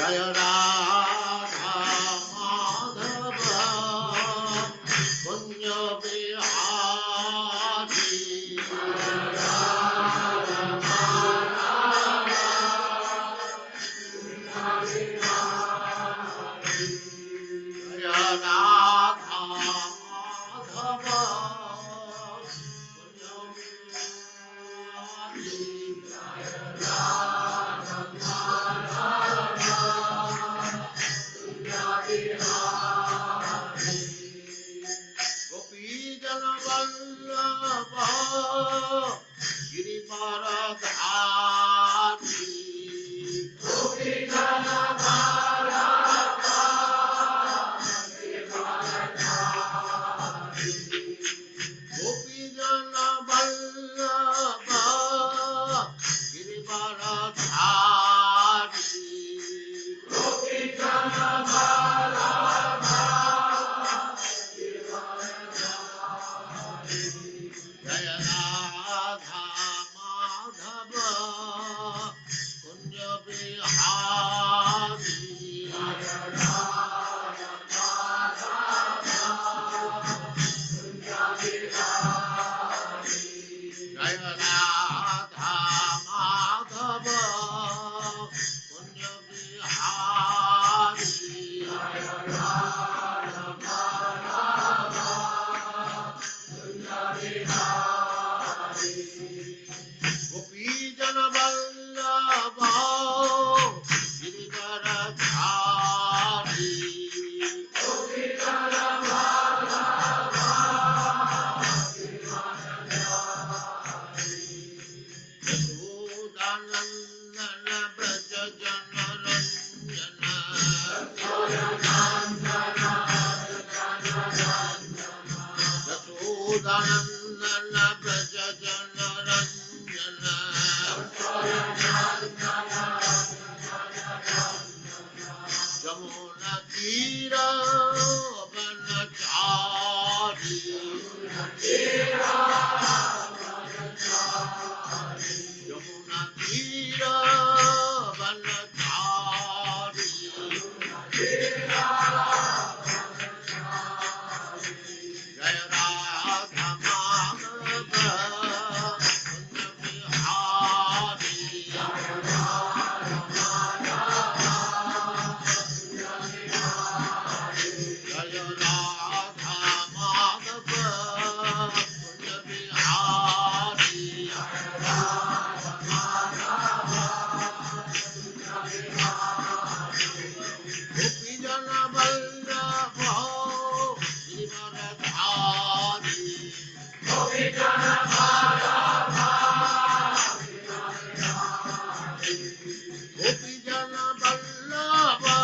Jaya Radha Madhava Kunya Bihari Jaya Radha Madhava Kunya Gopi Jana Vallabha Girivaradhari Gopi Jana Gopi Jana Vallabha Girivaradhari Gopi Jana Jaya Radha Madhava Kunja Bihari Jaya Radha Madhava Kunja Bihari Gopi Jana Vallabha Girivaradhari Gopi Jana Yashodanandana Braja Jana Ranjana Yashodanandana Braja Jana Ranjana Jamuna Tira Vanachari Jamuna Tira Vanachari Jaya Radha Madhava Kunja Bihari Jaya Radha Madhava Kunja Bihari Gopi Jana Vallabha Girivaradhari Gopi Jana Gopi Jana Vallabha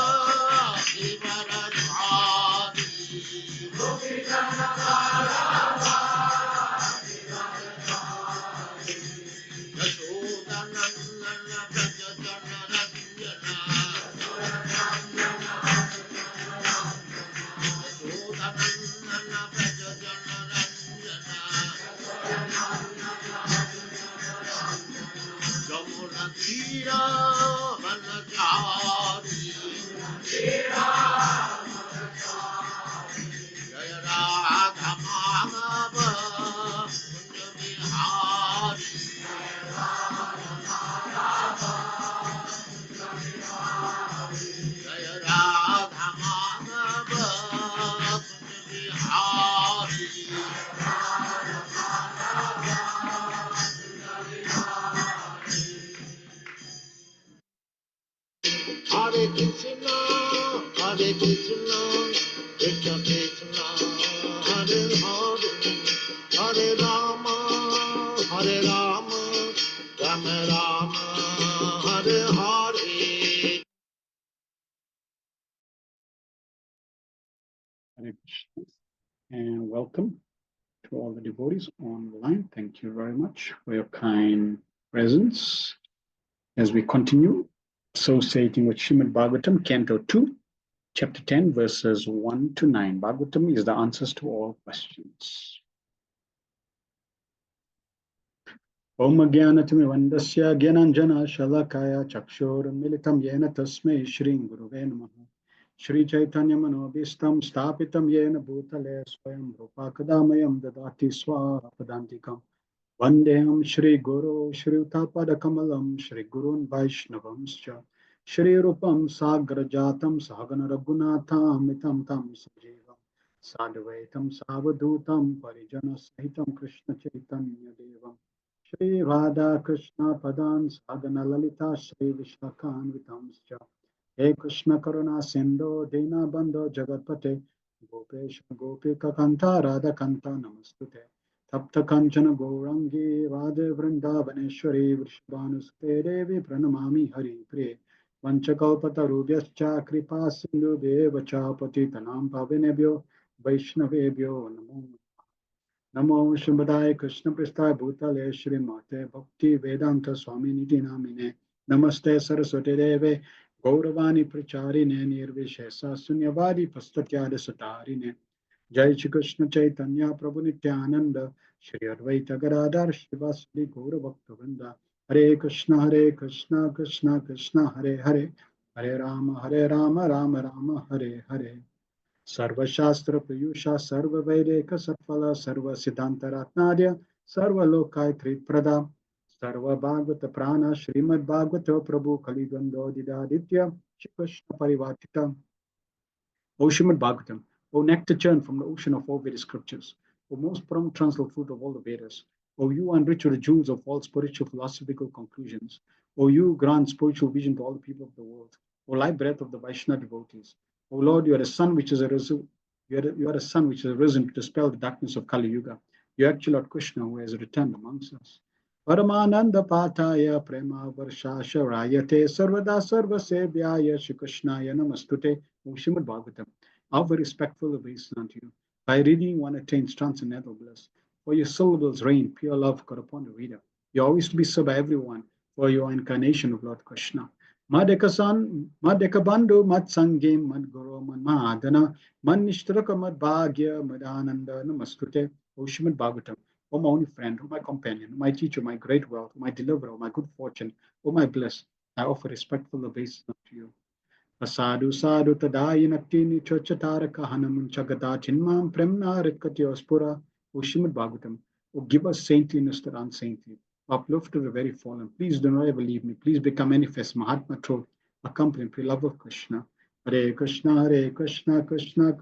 Girivaradhari Gopi Jana Yashodanandana Braja Jana Ranjana Yashodanandana Braja Jana Ranjana Jamuna Tira Vanachari Jaya Radha Madhava Kunja Bihari Jaya Radha Madhava Kunja Bihari Hare Krishna Krishna Krishna Hare Hare Hare Rama Rama Rama Hare Hare Hare Krishna, and welcome to all the devotees online. Thank you very much for your kind presence as we continue associating with Srimad Bhagavatam Canto 2, Chapter 10, verses 1 to 9. Bhagavatam is the answers to all questions. Om Jnanatimirandasya Jnananjana Shalakaya Chakshurmilitam Yena Tasmai Shri Guruve Namaha. Shri Chaitanya Manobhistam Stapitam Yena Bhutale Swayam Rupakadamayam Dadati Swapadantikam. Vandeham Shri Guru Shri Utapada Kamalam Shri Gurun Vaishnavamscha Shri Rupam Sagrajatam Sagana Raghunatham Mitam Tam Sajivam Sadvaitam Savadutam Parijana Sahitam Krishna Chaitanya Devam Shri Radha Krishna Padan Sadhana Lalita Shri Vishnakan Vitamscha He Krishna Karuna Sindho Dina Bandho Jagatpate Gopesha Gopika Kanta Radha Kanta Namastute Tapta Kanchana Gourangi Radhe Vrindavaneshwari Vrishabhanusute Devi Pranamami Hari Priye Vanchakalpata Rubhyascha Kripa Sindhu Devacha Patitanam Pavinebhyo Vaishnavebhyo Namo Namo Shambhadaya Krishna Prasthaya Bhutale Shri Mate Bhakti Vedanta Swami Niti Namine Namaste Saraswati Deve Gauravani Pracharine Nirvishesa Sunyavadi Pastatyada Satarine Jai Shri Krishna Chaitanya Prabhu Nityananda Shri Advaita Gadadhar Shivasri Gaura Bhakta Hare Krishna Krishna Krishna Hare Hare Hare Rama Rama Rama Hare Hare सर्वशास्त्र प्रयुषा सर्ववैरेक सत्फल सर्व सिद्धांत रत्नार्य सर्वलोकाय प्रदा सर्वभागवत प्राण श्रीमद् भागवत प्रभु कलिगंधोदिदादित्य Shri Krishna परिवार्तिता O Srimad Bhagavatam, O nectar churned from the ocean of all Vedic scriptures, O most prompt transcendental fruit of all the Vedas, O you enrich with the jewels of all spiritual philosophical conclusions, O you grant spiritual vision to all the people of the world, O light breath of the Vaishnava devotees, O Lord, you are the sun which is arisen, you are the sun which has arisen to dispel the darkness of Kali Yuga. You are actually Lord Krishna who has returned amongst us. Paramananda Pataya Prema Varshasha Rayate Sarvada Sarvasebhyaya Shri Krishnaya Namastute. O Srimad Bhagavatam, how very respectful obeisance unto you. By reading one attains transcendental bliss. For your syllables rain pure love God upon the reader. You are always to be served by everyone, for you are incarnation of Lord Krishna. Madekasan, Madekabandhu, Matsangim, Madguru, Madmadana, Manishtraka, Madbhagya, Madananda, Namastute. O Srimad Bhagavatam, O my only friend, O my companion, O my teacher, my great wealth, O my deliverer, O my good fortune, O my bliss, I offer respectful obeisance unto you. Asadu sadu tadayinakti nichochataraka hanamunchagata chinmam premna ritkatyospura. O Srimad Bhagavatam, O give us saintliness to the unsaintly, uplift to the very fallen. Please do not ever leave me. Please become manifest, Mahatma truth, accompanying pure love of Krishna. Hare Krishna, Krishna Krishna,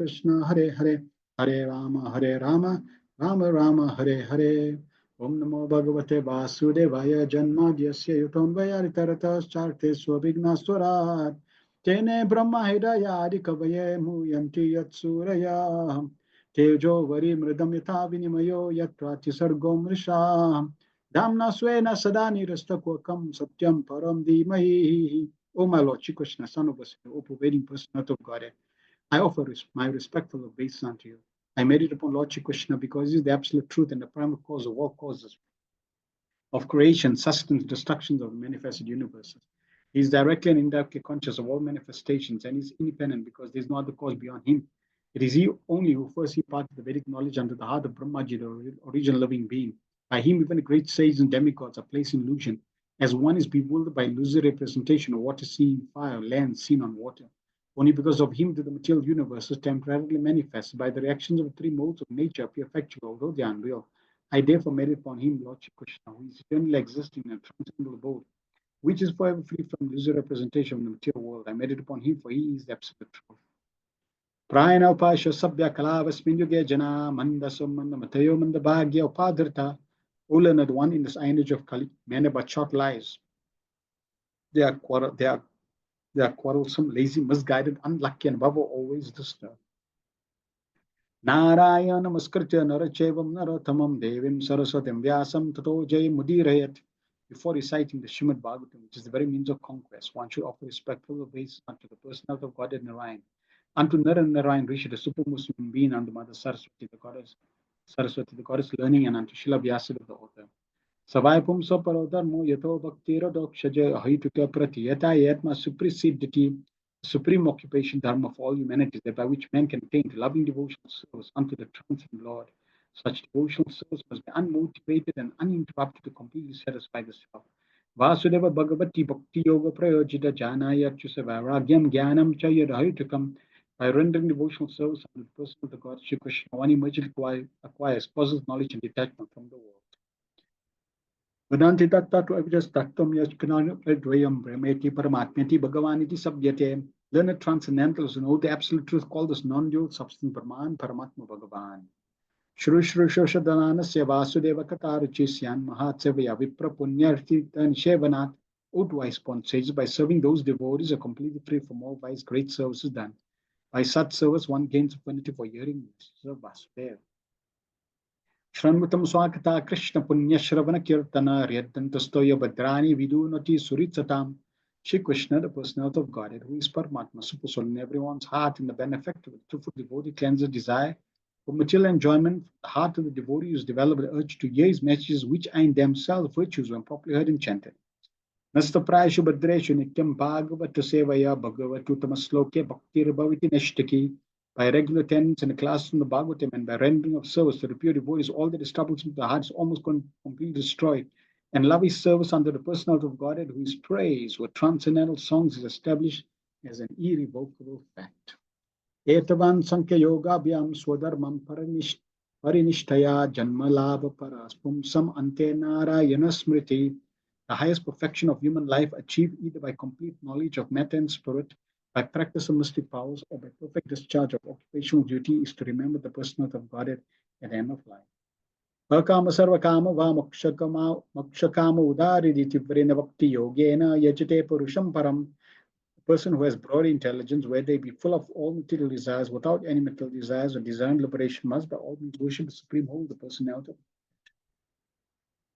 Hare Hare, Hare Rama, Rama Rama, Hare Hare. Om Namo Bhagavate Vasudevaya Janmadhyasya Yutamvayaritarata Charte Swabhignaswarat. Tene Brahma Hidayadi Kavaye Muyanti Yatsuraya Tejo Vari Mridam Yatha Vinimayo Yatrati Sargom Risha Damna Swena Sadani Rastakokam Satyam Param Dhimahi. O my Lord, Shri Krishna, Son of Vasudev, O pervading personality of Godhead, I offer my respectful obeisance unto you. I meditate upon Lord Shri Krishna because he is the absolute truth and the primal cause of all causes of creation, sustenance, destructions of the manifested universes. He is directly and indirectly conscious of all manifestations and is independent because there is no other cause beyond him. It is he only who first imparted the Vedic knowledge unto the heart of Brahmaji, the original living being. By him, even the great sages and demigods are placed in illusion, as one is bewildered by illusory representation of water seen fire, land seen on water. Only because of him do the material universes temporarily manifest by the reactions of the three modes of nature appear factual, although they are unreal. I therefore meditate upon him, Lord Shri Krishna, who is eternally existing in a transcendental abode, which is forever free from illusory representation of the material world. I meditate upon him, for he is the absolute truth. Prayana upasha sabya kalavasmin yuge jana manda sumanda matayo manda bhagya upadhrita. O learned one, in this age of Kali, men but short lies. They are quarrelsome, lazy, misguided, unlucky, and above all, always disturbed. Narayana Namaskritya Narachevam Narottamam Devim Saraswatim Vyasam Tato Jay Mudirayat. Before reciting the Srimad Bhagavatam, which is the very means of conquest, one should offer respectful obeisance unto the personality of Godhead Narayan, unto Nar and Narayan Rishi, the super Muslim being, unto Mother Saraswati, the goddess learning, and unto Shila Vyasada, the author. Savaipum Saparodharmo Yato Bhaktira Dokshaja Haituka Prati Yata Yatma supersedity, supreme occupation dharma of all humanity, that by which man can attain to loving devotional service unto the transcendent Lord. Such devotional service must be unmotivated and uninterrupted to completely satisfy the self. Vasudeva Bhagavati Bhakti Yoga Prayojita Janaya Chusava Ragyam Jnanam Chayadhaitukam. By rendering devotional service on the person of the God Shri Krishna, one immediately acquires positive knowledge and detachment from the world. Vedanti tattva evidence tattvam yashkanana dvayam brahmeti paramatmeti bhagavaniti sabhyate. Learned transcendentals know the absolute truth called as non-dual substance Brahman Paramatma Bhagavan. Shru Shru Shoshadananasya Vasudeva Kataruchisyan Mahatsevaya Vipra Punyarthi Nishevanat. Outwise one says, by serving those devotees are completely free from all vice, great services done. By such service, one gains affinity for hearing the of Vasudeva. Shranmutam Swakata Krishna Punya Shravana Kirtana Ryadantastoya Badrani Vidunati Suritsatam. Shri Krishna, the personality of Godhead, who is Paramatma, supersoul in everyone's heart, in the benefactor of the truthful devotee, cleanses desire for material enjoyment. The heart of the devotee is developed the urge to hear his messages, which are in themselves virtues when properly heard and chanted. Nasta Prayashu Badreshu Nityam Bhagavata Sevaya Bhagavatu Tamasloke Bhaktir Bhaviti Neshtaki. By regular attendance in the class from the Bhagavatam and by rendering of service to the pure devotees, all that is troublesome to the heart is almost completely destroyed. And love is service under the personality of Godhead, whose praise with transcendental songs is established as an irrevocable fact. Etavan Sankhya Yoga Bhyam Swadharmam Parinishtaya Janmalabha Paraspum Sam Ante Narayana Smriti. The highest perfection of human life achieved either by complete knowledge of matter and spirit, by practice of mystic powers, or by perfect discharge of occupational duty is to remember the personality of Godhead at the end of life. Vakama sarvakama va mokshakama udariditi vrena bhakti yogena yajate purusham param. A person who has broad intelligence, where they be full of all material desires, without any material desires or desiring liberation, must by all means worship the supreme whole, the personality of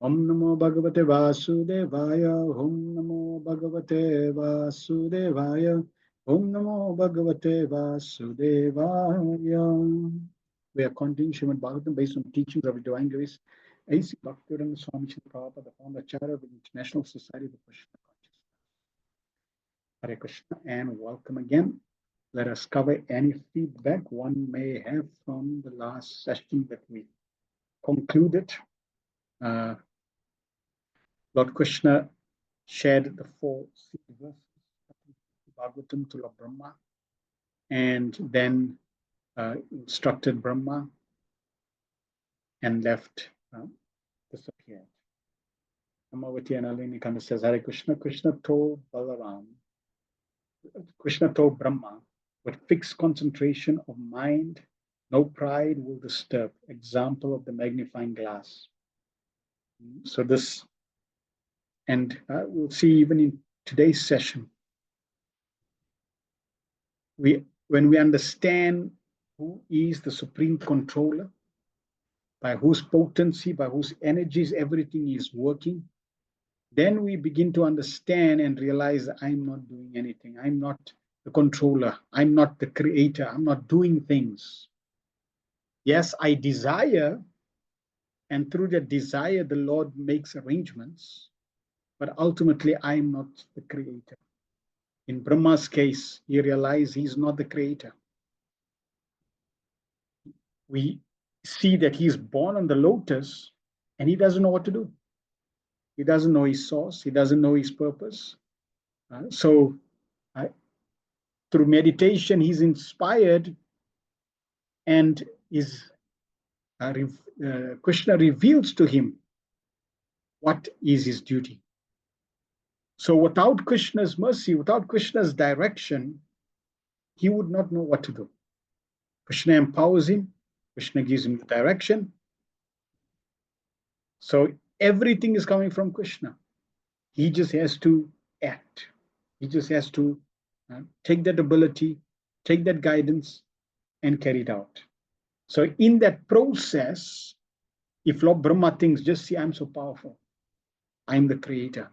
Om Namo Bhagavate Vasudevaya, Om Namo Bhagavate Vasudevaya, Om Namo Bhagavate Vasudevaya. We are continuing Srimad Bhagavatam based on teachings of Divine Grace, A.C. Bhaktivedanta Swami Srila Prabhupada, the founder chair of the International Society of Krishna Consciousness. Hare Krishna and welcome again. Let us cover any feedback one may have from the last session that we concluded. Lord Krishna shared the 4 seed verses of Bhagavatam to Lord Brahma and then instructed Brahma and left, disappeared. Amavati and Alini Kanda says, Hare Krishna, Krishna told Balaram, Krishna told Brahma, with fixed concentration of mind, no pride will disturb. Example of the magnifying glass. So this, and we'll see even in today's session, when we understand who is the supreme controller, by whose potency, by whose energies everything is working, then we begin to understand and realize I'm not doing anything. I'm not the controller. I'm not the creator. I'm not doing things. Yes, I desire, and through that desire, the Lord makes arrangements, but ultimately I'm not the creator. In Brahma's case, he realized he's not the creator. We see that he's born on the lotus and he doesn't know what to do. He doesn't know his source. He doesn't know his purpose. So through meditation, he's inspired and Krishna reveals to him what is his duty. So without Krishna's mercy, without Krishna's direction, he would not know what to do. Krishna empowers him. Krishna gives him the direction. So everything is coming from Krishna. He just has to act. He just has to take that ability, take that guidance, and carry it out. So in that process, if Lord Brahma thinks, just see, I'm so powerful, I'm the creator,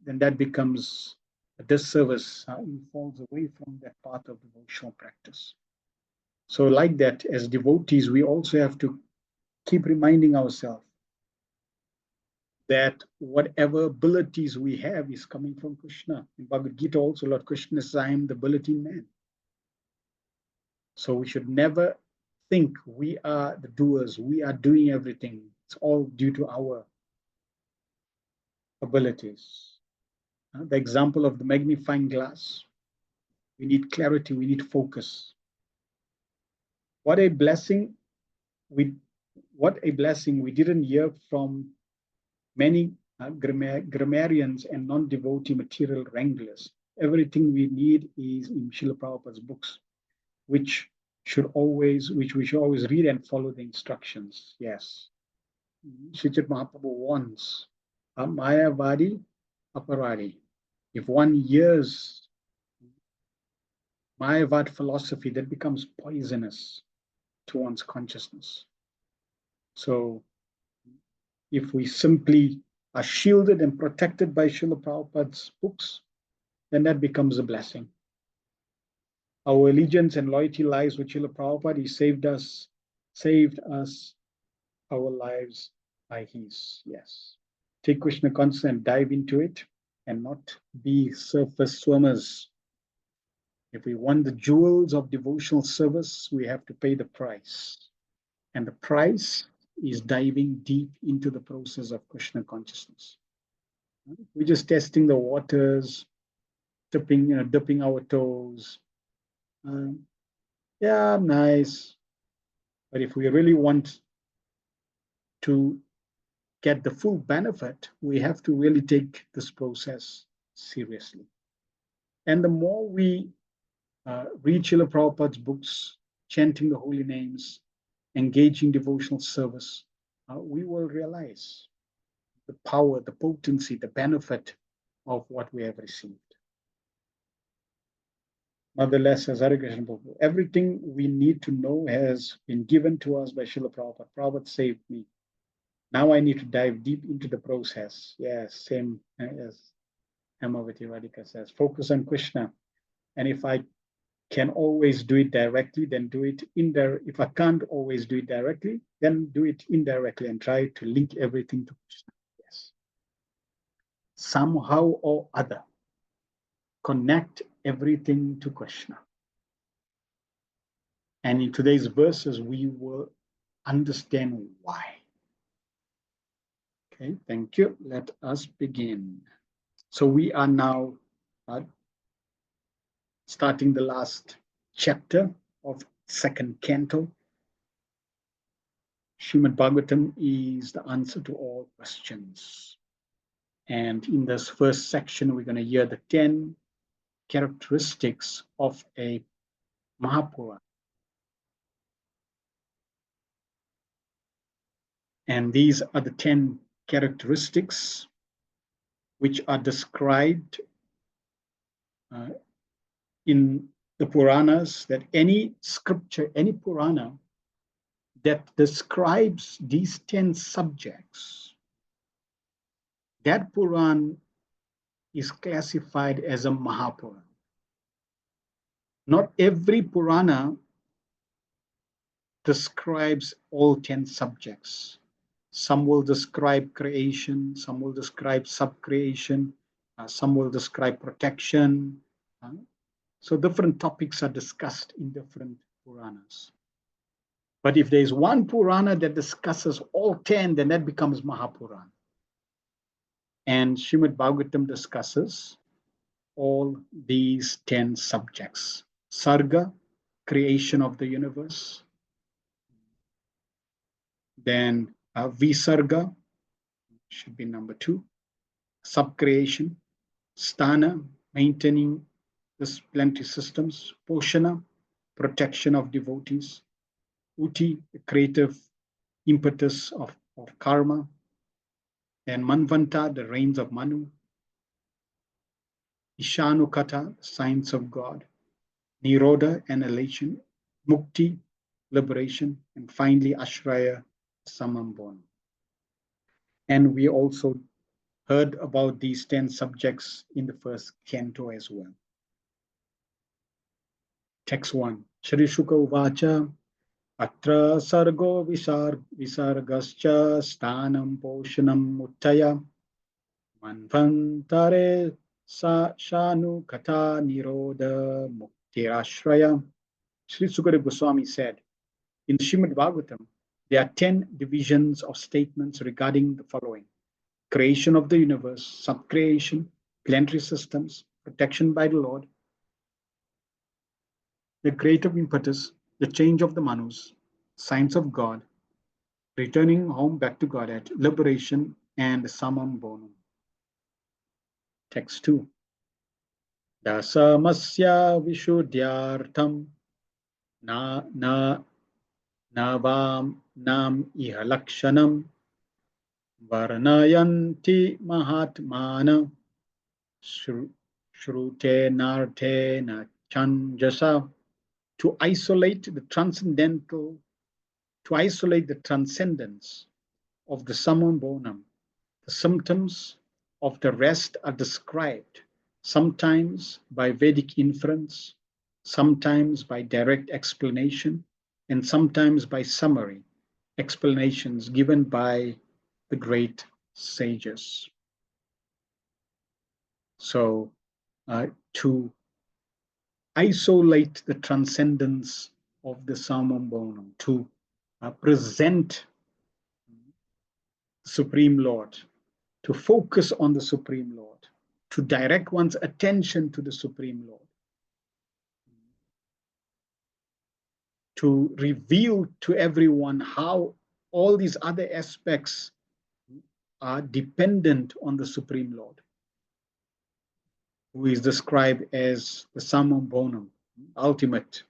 then that becomes a disservice. He falls away from that path of devotional practice. So like that, as devotees, we also have to keep reminding ourselves that whatever abilities we have is coming from Krishna. In Bhagavad Gita also, Lord Krishna says, I am the ability man. So we should never think we are the doers, we are doing everything. It's all due to our abilities. The example of the magnifying glass, we need clarity, we need focus. What a blessing we didn't hear from many grammarians and non-devotee material wranglers. Everything we need is in Srila Prabhupada's books, which we should always read and follow the instructions. Yes. Sri Mahaprabhu warns, Mayavadi Aparadi. If one hears Mayavad philosophy, that becomes poisonous to one's consciousness. So if we simply are shielded and protected by Srila Prabhupada's books, then that becomes a blessing. Our allegiance and loyalty lies with Srila Prabhupada. He saved us, our lives by his. Yes. Take Krishna consciousness and dive into it and not be surface swimmers. If we want the jewels of devotional service, we have to pay the price. And the price is diving deep into the process of Krishna consciousness. We're just testing the waters, dipping our toes. Yeah, nice. But if we really want to get the full benefit, we have to really take this process seriously. And the more we read Srila Prabhupada's books, chanting the holy names, engaging devotional service, we will realize the power, the potency, the benefit of what we have received. Nonetheless, as Hare Krishna Prabhu, everything we need to know has been given to us by Srila Prabhupada. Prabhupada saved me. Now I need to dive deep into the process. Yes, same as Hemavati Radhika says. Focus on Krishna. And if I can always do it directly, then do it indirectly. If I can't always do it directly, then do it indirectly and try to link everything to Krishna. Yes. Somehow or other, connect everything to Krishna. And in today's verses, we will understand why. Okay, thank you. Let us begin. So we are now starting the last chapter of second canto. Srimad Bhagavatam is the answer to all questions. And in this first section, we're going to hear the 10 characteristics of a Mahapurana. And these are the 10 characteristics which are described in the Puranas, that any scripture, any Purana that describes these 10 subjects, that Puran is classified as a Mahapurana. Not every Purana describes all 10 subjects. Some will describe creation, some will describe subcreation, some will describe protection. So different topics are discussed in different Puranas. But if there's one Purana that discusses all 10, then that becomes Mahapurana. And Srimad Bhagavatam discusses all these 10 subjects. Sarga, creation of the universe. Then Visarga, should be number 2. Subcreation. Sthana, maintaining the planetary systems. Poshana, protection of devotees. Uti, the creative impetus of karma. Then Manvanta, the reigns of Manu. Ishanukata, the science of God. Nirodha, annihilation. Mukti, liberation. And finally, Ashraya, Samambona. And we also heard about these 10 subjects in the first canto as well. Text 1. Shri Shuka Uvacha Atra Sargo Visargascha Stanam Poshanam Uttaya Manvantare Shanu Kata Nirodha Muktirashraya. Sri Sukadeva Goswami said, In Srimad Bhagavatam, there are 10 divisions of statements regarding the following: creation of the universe, subcreation, planetary systems, protection by the Lord, the creative impetus, the change of the manus, signs of God, returning home back to Godhead, liberation, and samam bonum. Text 2. Dasamasya vishuddhyartham na na navam nam iha lakshanam varnayanti mahatmana shrute chanjasa. To isolate the transcendental, to isolate the transcendence of the samam bonum, the symptoms of the rest are described sometimes by Vedic inference, sometimes by direct explanation, and sometimes by summary explanations given by the great sages. So, to isolate the transcendence of the samam bonum, to present the Supreme Lord, to focus on the Supreme Lord, to direct one's attention to the Supreme Lord, to reveal to everyone how all these other aspects are dependent on the Supreme Lord, who is described as the summum bonum, ultimate.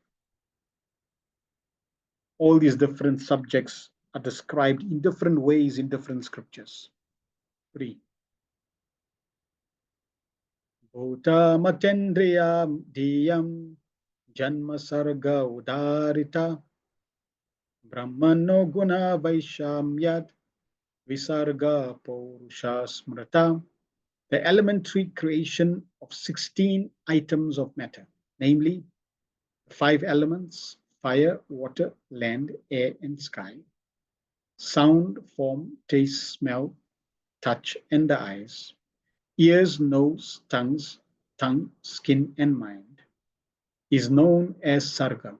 All these different subjects are described in different ways in different scriptures. 3. Bhuta matendriyam diyam janma sarga udarita brahmano guna vaishamyat visarga purusha smrita. The elementary creation of 16 items of matter, namely 5 elements: fire, water, land, air, and sky, sound, form, taste, smell, touch, and the eyes, ears, nose, tongue, skin, and mind, is known as sarga,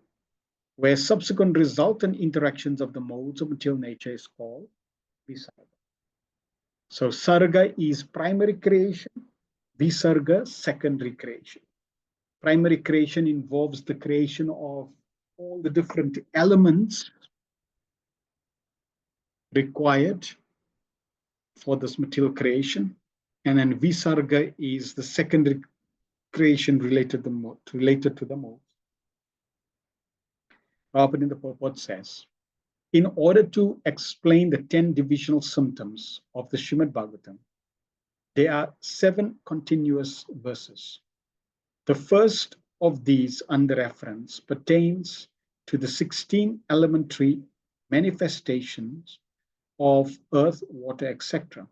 where subsequent resultant interactions of the modes of material nature is called visarga. So sarga is primary creation, visarga secondary creation. Primary creation involves the creation of all the different elements required for this material creation, and then visarga is the secondary creation related to the modes. Prabhupada in the purport says, in order to explain the 10 divisional symptoms of the Srimad Bhagavatam, there are 7 continuous verses. The first of these under reference pertains to the 16 elementary manifestations of earth, water, etc.,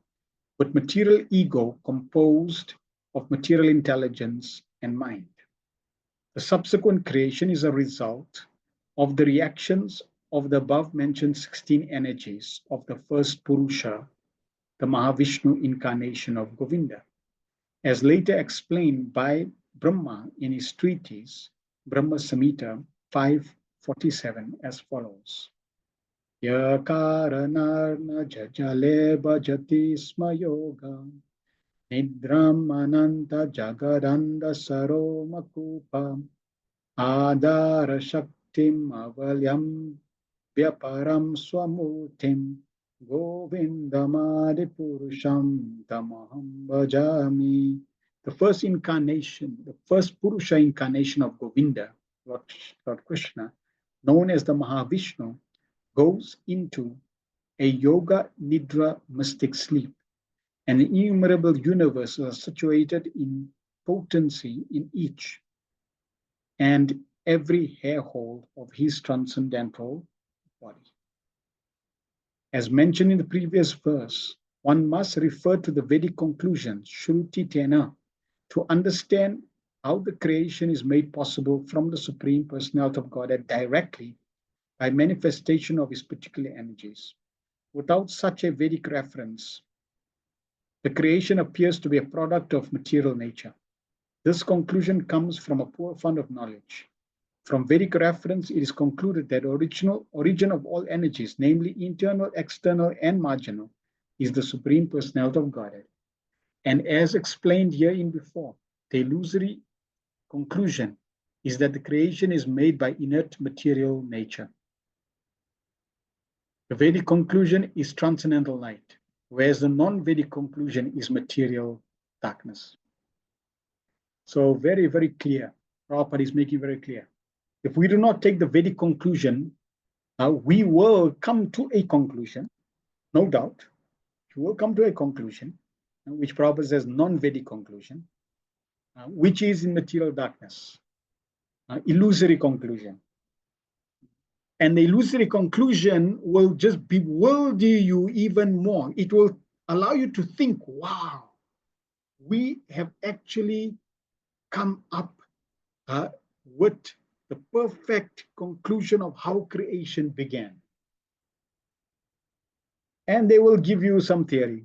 with material ego composed of material intelligence and mind. The subsequent creation is a result of the reactions of the above mentioned 16 energies of the first Purusha, the Mahavishnu incarnation of Govinda, as later explained by Brahma in his treatise Brahma Samhita 547 as follows. Yakaranarna jajale bhajati sma yoga nidram ananta jagadanda saromakupa adara shaktim avalyam vyaparam swamurtim govindamadi purusham tamaham bhajami. The first incarnation, the first Purusha incarnation of Govinda, Lord Krishna, known as the Mahavishnu, goes into a yoga nidra mystic sleep, and innumerable universes are situated in potency in each and every hair hole of his transcendental body. As mentioned in the previous verse, one must refer to the Vedic conclusions, Shruti Tena, to understand how the creation is made possible from the Supreme Personality of Godhead directly by manifestation of his particular energies. Without such a Vedic reference, the creation appears to be a product of material nature. This conclusion comes from a poor fund of knowledge. From Vedic reference, it is concluded that origin of all energies, namely internal, external, and marginal, is the Supreme Personality of Godhead. And as explained herein before, the illusory conclusion is that the creation is made by inert material nature. The Vedic conclusion is transcendental light, whereas the non-Vedic conclusion is material darkness. So very, very clear. Prabhupada is making very clear. If we do not take the Vedic conclusion, we will come to a conclusion, no doubt. We will come to a conclusion, which Prabhupada says non-Vedic conclusion, which is in material darkness, illusory conclusion. And the illusory conclusion will just bewilder you even more. It will allow you to think, wow, we have actually come up with the perfect conclusion of how creation began. And they will give you some theory.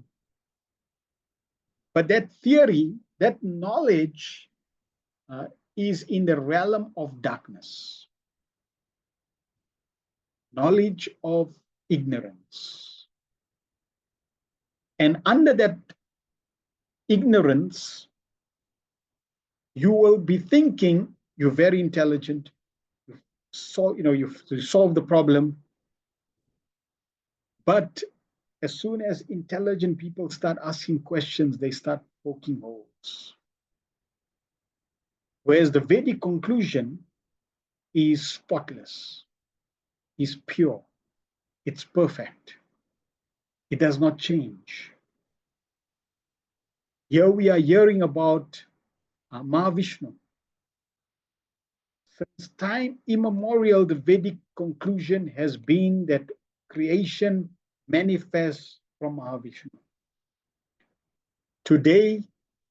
But that theory, that knowledge is in the realm of darkness. Knowledge of ignorance. And under that ignorance, you will be thinking you're very intelligent, you've solved the problem. But as soon as intelligent people start asking questions, they start poking holes. Whereas the Vedic conclusion is spotless, is pure, it's perfect. It does not change. Here we are hearing about Mahavishnu. Since time immemorial, the Vedic conclusion has been that creation manifests from Mahavishnu. Today,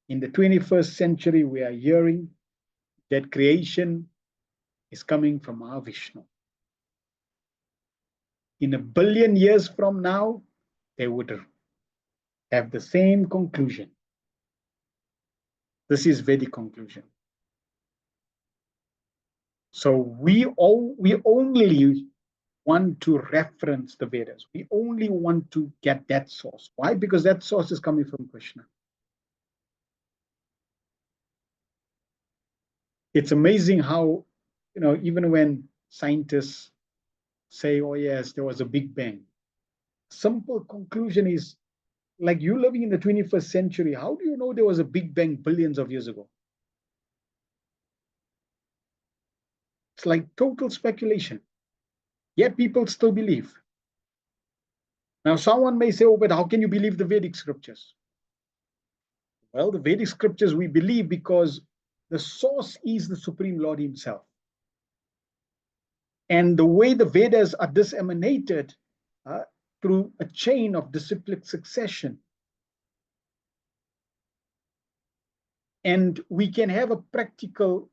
in the 21st century, we are hearing that creation is coming from Mahavishnu. In 1 billion years from now, they would have the same conclusion. This is Vedic conclusion. So we only want to reference the Vedas. We only want to get that source. Why? Because that source is coming from Krishna. It's amazing how, even when scientists say, oh yes, there was a Big Bang, simple conclusion is, like, you living in the 21st century, how do you know there was a Big Bang billions of years ago? It's like total speculation. Yet people still believe. Now, someone may say, oh, but how can you believe the Vedic scriptures? Well, the Vedic scriptures we believe because the source is the Supreme Lord himself. And the way the Vedas are disseminated through a chain of disciplic succession. And we can have a practical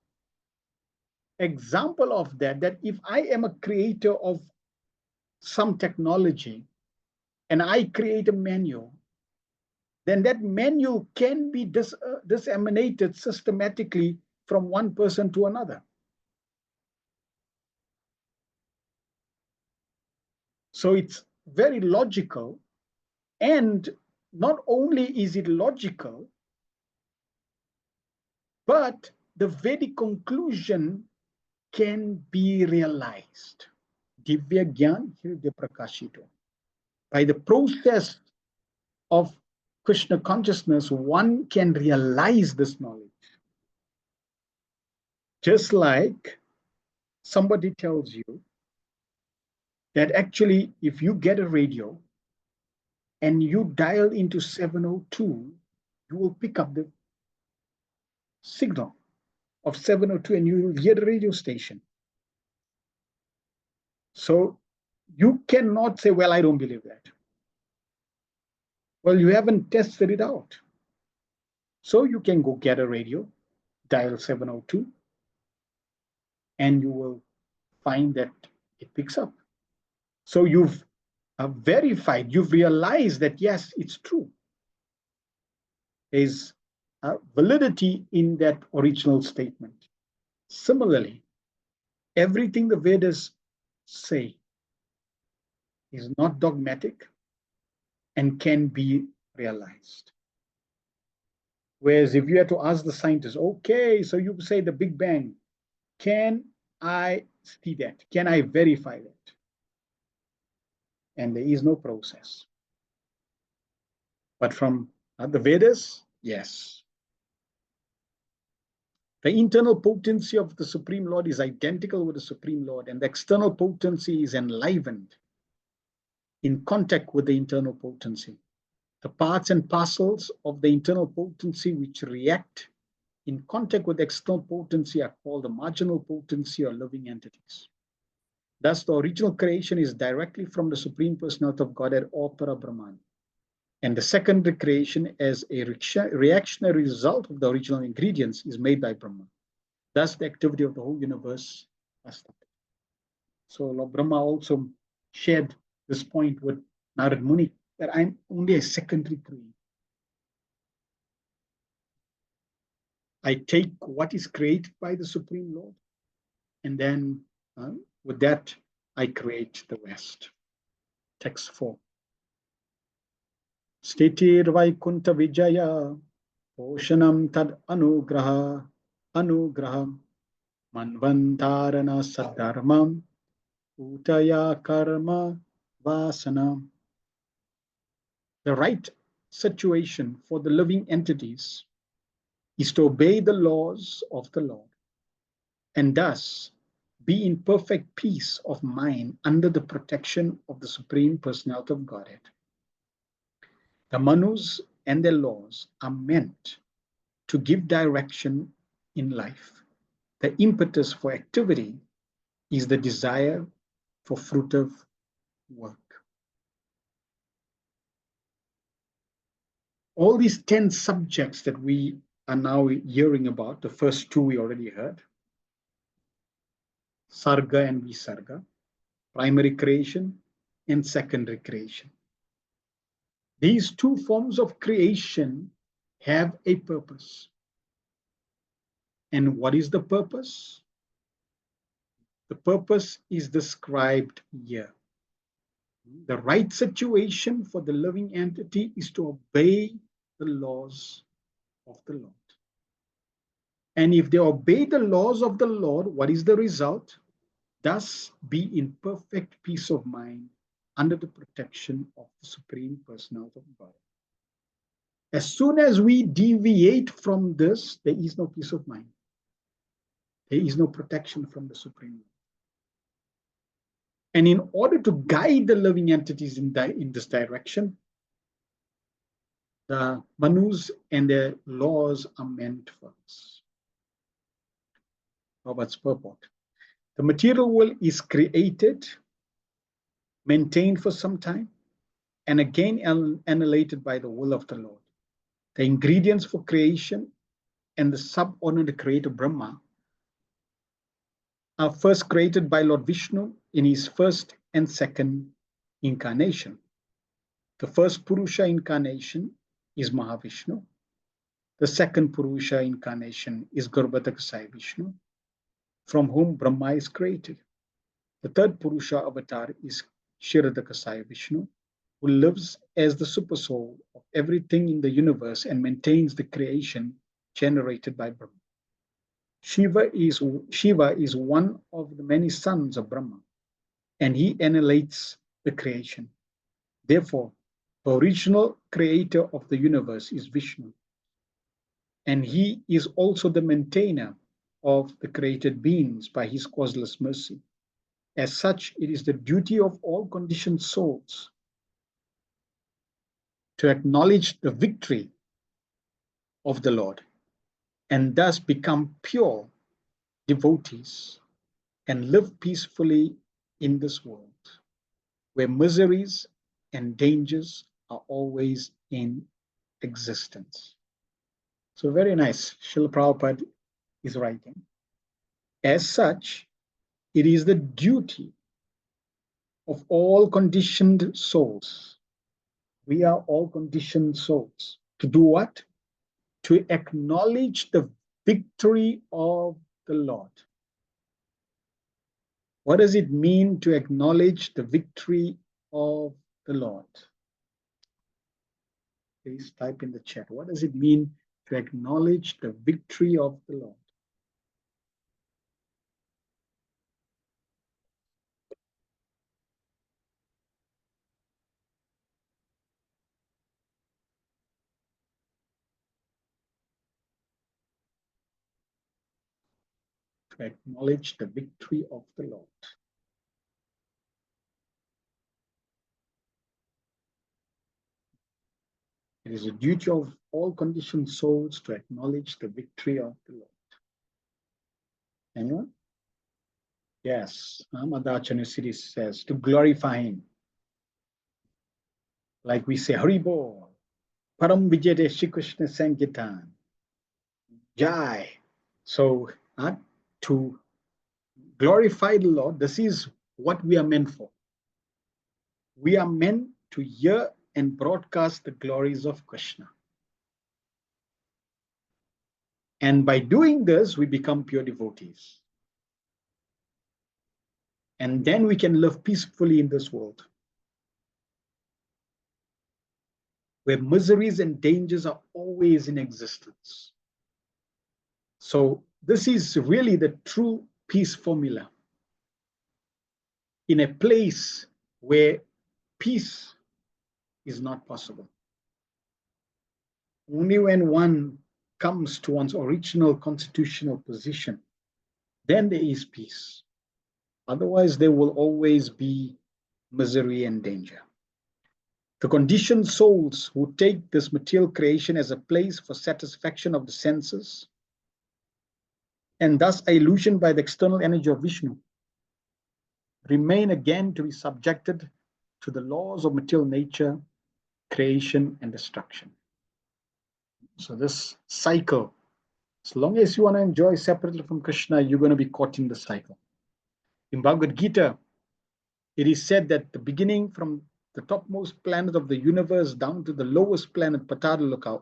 example of that if I am a creator of some technology and I create a manual, then that manual can be disseminated systematically from one person to another. So it's very logical, and not only is it logical, but the Vedic conclusion can be realized. Divya Gyan Hridaya Prakashito. By the process of Krishna consciousness, one can realize this knowledge. Just like somebody tells you that actually, if you get a radio and you dial into 702, you will pick up the signal of 702 and you will hear the radio station. So you cannot say, well, I don't believe that. Well, you haven't tested it out. So you can go get a radio, dial 702, and you will find that it picks up. So you've verified, you've realized that, yes, it's true. There's validity in that original statement. Similarly, Everything the Vedas say is not dogmatic and can be realized. Whereas if you had to ask the scientists, okay, so you say the Big Bang, can I see that? Can I verify that? And there is no process. But from the Vedas, yes. The internal potency of the Supreme Lord is identical with the Supreme Lord, and the external potency is enlivened in contact with the internal potency. The parts and parcels of the internal potency which react in contact with external potency are called the marginal potency or living entities. Thus, the original creation is directly from the Supreme Personality of Godhead or Parabrahman. And the secondary creation as a reactionary result of the original ingredients is made by Brahma. Thus, the activity of the whole universe has started. So, Lord Brahma also shared this point with Narad Muni, that I'm only a secondary creation. I take what is created by the Supreme Lord, and then with that, I create the West. Text 4. Stitir Vaikunta Vijaya Poshanam Tad Anugraha Anugraham Manvantarana Sadharmam Utaya Karma Vasana. The right situation for the living entities is to obey the laws of the Lord and thus be in perfect peace of mind under the protection of the Supreme Personality of Godhead. The Manus and their laws are meant to give direction in life. The impetus for activity is the desire for fruitive work. All these 10 subjects that we are now hearing about, the first 2 we already heard, Sarga and Visarga, primary creation and secondary creation. These 2 forms of creation have a purpose. And what is the purpose? The purpose is described here. The right situation for the living entity is to obey the laws of the Lord. And if they obey the laws of the Lord, what is the result? Thus be in perfect peace of mind under the protection of the Supreme Personality of God. As soon as we deviate from this, there is no peace of mind. There is no protection from the Supreme Lord. And in order to guide the living entities in this direction, the Manus and their laws are meant for us. Robert's purport. The material world is created, maintained for some time, and again annihilated by the will of the Lord. The ingredients for creation and the subordinate creator Brahma are first created by Lord Vishnu in his first and second incarnation. The first Purusha incarnation is Mahavishnu. The second Purusha incarnation is Garbhodakasaya Vishnu, from whom Brahma is created. The third Purusha avatar is Kshirodakasaya Vishnu, who lives as the supersoul of everything in the universe and maintains the creation generated by Brahma. Shiva is one of the many sons of Brahma, and he annihilates the creation. Therefore, the original creator of the universe is Vishnu, and he is also the maintainer of the created beings by his causeless mercy. As such, it is the duty of all conditioned souls to acknowledge the victory of the Lord and thus become pure devotees and live peacefully in this world where miseries and dangers are always in existence. So very nice. Srila Prabhupada is writing. As such, it is the duty of all conditioned souls. We are all conditioned souls. To do what? To acknowledge the victory of the Lord What does it mean to acknowledge the victory of the Lord? Please type in the chat. What does it mean to acknowledge the victory of the Lord? To acknowledge the victory of the Lord. It is a duty of all conditioned souls to acknowledge the victory of the Lord. Anyone? Yes, Amadachana Siddhi says to glorify Him. Like we say, Haribol, Param Vijayate Shri Krishna Sankirtan, Jai. So, to glorify the Lord, this is what we are meant for. We are meant to hear and broadcast the glories of Krishna. And by doing this, we become pure devotees. And then we can live peacefully in this world, where miseries and dangers are always in existence. So this is really the true peace formula. In a place where peace is not possible. Only when one comes to one's original constitutional position, then there is peace. Otherwise, there will always be misery and danger. The conditioned souls who take this material creation as a place for satisfaction of the senses, and thus are illusioned by the external energy of Vishnu, remain again to be subjected to the laws of material nature, creation, and destruction. So this cycle, as long as you want to enjoy separately from Krishna, you're going to be caught in the cycle. In Bhagavad Gita, it is said that the beginning from the topmost planet of the universe down to the lowest planet, Patalaloka,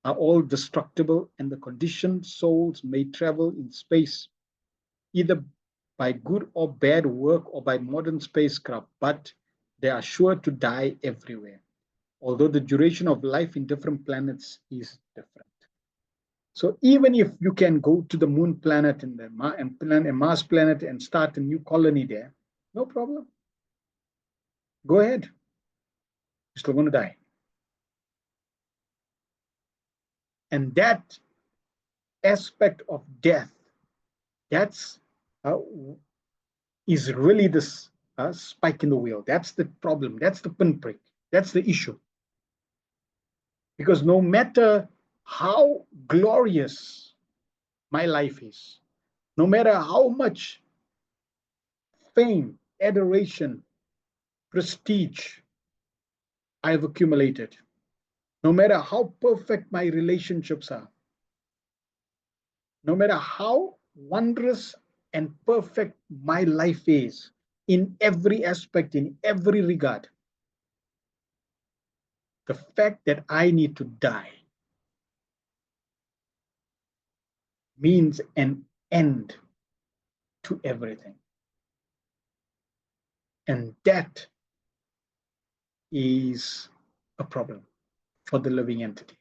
are all destructible, and the conditioned souls may travel in space, either by good or bad work or by modern spacecraft, but they are sure to die everywhere, although the duration of life in different planets is different. So even if you can go to the moon planet and a Mars planet and start a new colony there, no problem. Go ahead. You're still going to die. And that aspect of death, that's is really this spike in the wheel. That's the problem. That's the pinprick. That's the issue. Because no matter how glorious my life is, no matter how much fame, adoration, prestige I've accumulated, no matter how perfect my relationships are, no matter how wondrous and perfect my life is in every aspect, in every regard, the fact that I need to die means an end to everything. And that is a problem for the living entity,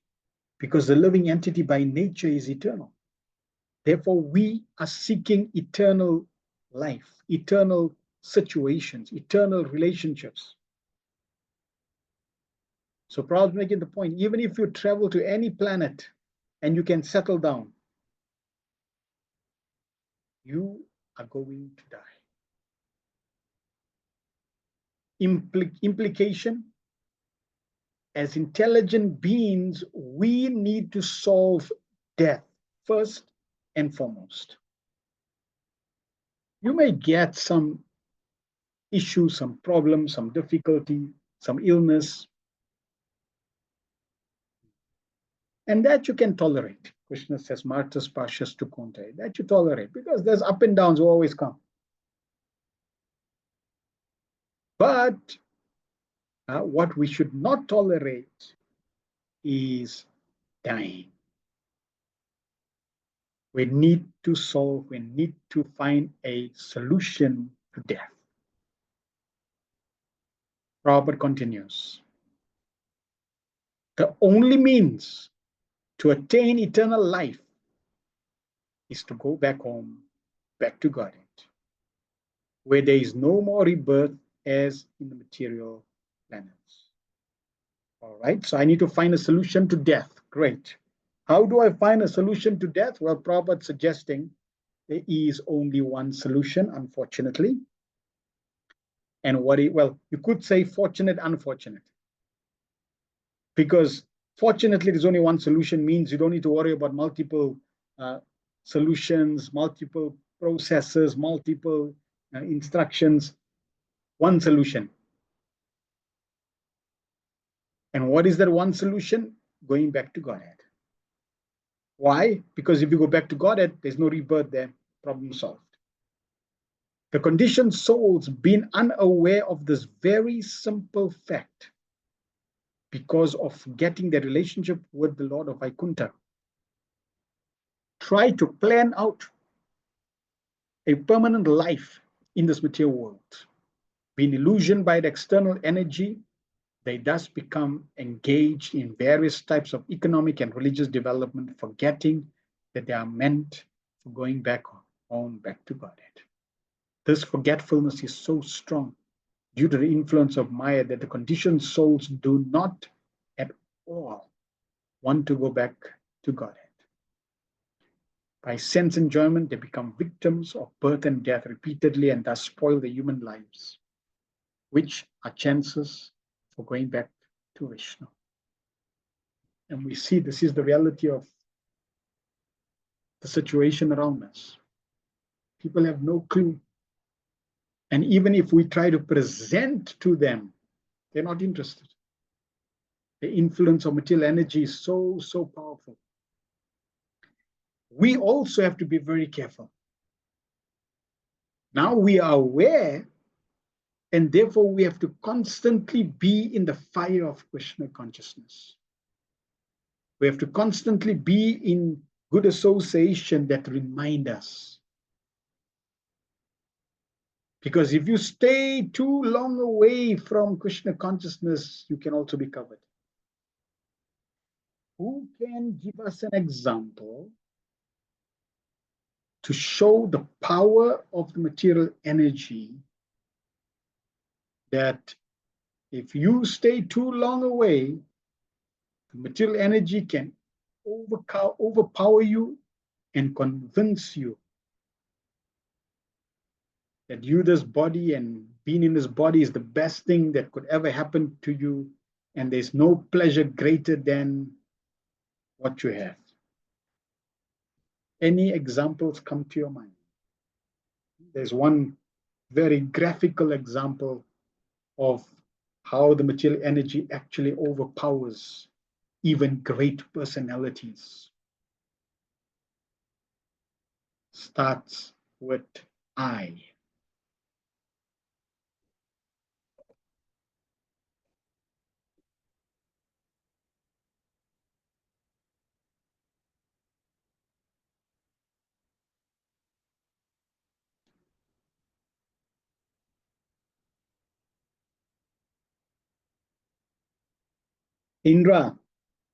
because the living entity by nature is eternal. Therefore, we are seeking eternal life, eternal situations, eternal relationships. So Prabhupada making the point, even if you travel to any planet and you can settle down, you are going to die. Implication, as intelligent beings, we need to solve death first and foremost. You may get some issue, some problem, some difficulty, some illness, and that you can tolerate. Krishna says, Martas Pashas to Konte, that you tolerate, because there's up and downs will always come. But what we should not tolerate is dying. We need to solve, we need to find a solution to death. Robert continues. The only means to attain eternal life is to go back home, back to Godhead, where there is no more rebirth as in the material planets. All right, so I need to find a solution to death. Great. How do I find a solution to death? Well, Prabhupada suggesting there is only one solution, unfortunately. And well, you could say fortunate, unfortunate. Because fortunately, there's only one solution means you don't need to worry about multiple solutions, multiple processes, multiple instructions, one solution. And what is that one solution? Going back to Godhead. Why? Because if you go back to Godhead, there's no rebirth there, problem solved. The conditioned souls, being unaware of this very simple fact, because of getting the relationship with the Lord of Vaikuntha, try to plan out a permanent life in this material world. Being illusioned by the external energy, they thus become engaged in various types of economic and religious development, forgetting that they are meant for going back home, back to Godhead. This forgetfulness is so strong due to the influence of Maya that the conditioned souls do not at all want to go back to Godhead. By sense enjoyment, they become victims of birth and death repeatedly and thus spoil their human lives, which are chances for going back to Vishnu. And we see this is the reality of the situation around us. People have no clue. And even if we try to present to them, they're not interested. The influence of material energy is so, so powerful. We also have to be very careful. Now we are aware, and therefore we have to constantly be in the fire of Krishna consciousness. We have to constantly be in good association that remind us. Because if you stay too long away from Krishna consciousness, you can also be covered. Who can give us an example to show the power of the material energy, that if you stay too long away, the material energy can overpower you and convince you that you, this body, and being in this body is the best thing that could ever happen to you, and there's no pleasure greater than what you have. Any examples come to your mind? There's one very graphical example of how the material energy actually overpowers even great personalities. Starts with I. Indra.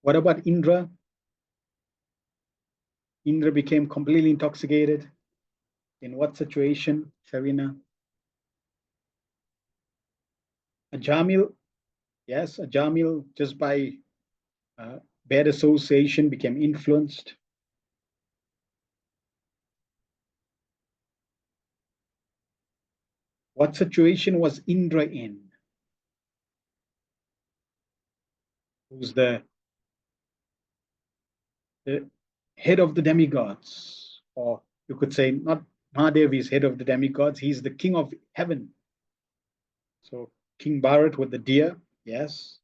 What about Indra? Indra became completely intoxicated. In what situation, Shavina? Ajamil, yes, Ajamil, just by bad association, became influenced. What situation was Indra in? Who's the head of the demigods? Or you could say, not Mahadev is head of the demigods, he's the king of heaven. So King Bharat with the deer, yes.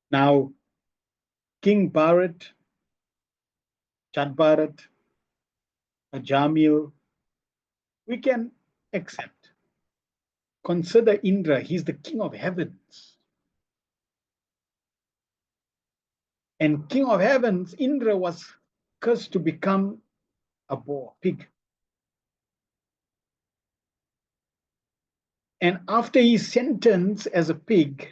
Now, King Bharat, Chat Bharat, Ajamil, we can accept. Consider Indra, he's the king of heavens. And king of heavens, Indra, was cursed to become a boar, pig. And after his sentence as a pig,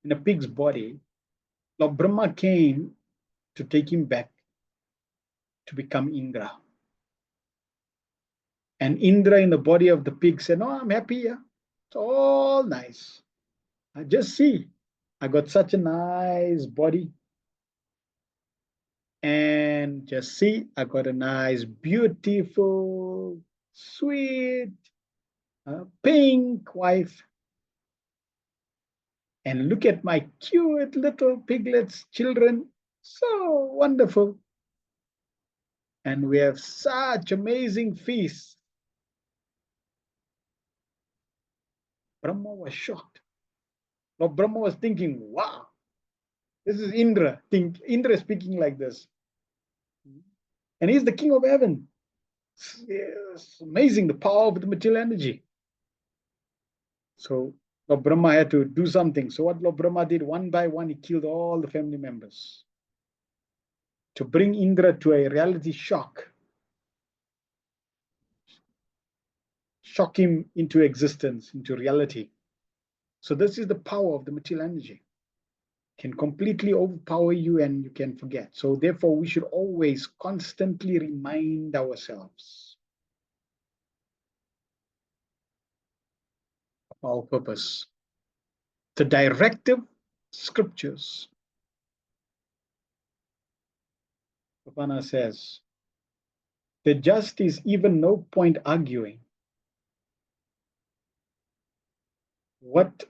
in a pig's body, Lord Brahma came to take him back to become Indra. And Indra in the body of the pig said, no, I'm happy here. It's all nice. I just see, I got such a nice body. And just see, I got a nice, beautiful, sweet, pink wife. And look at my cute little piglets, children, so wonderful. And we have such amazing feasts. Brahma was shocked. Lord Brahma was thinking, wow, this is Indra. Indra is speaking like this. And he's the king of heaven. It's amazing, the power of the material energy. So Lord Brahma had to do something. So what Lord Brahma did, one by one, he killed all the family members to bring Indra to a reality shock. Shock him into existence, into reality. So this is the power of the material energy. It can completely overpower you and you can forget. So therefore, we should always constantly remind ourselves of our purpose. The directive scriptures, Pavana says, there just is even no point arguing what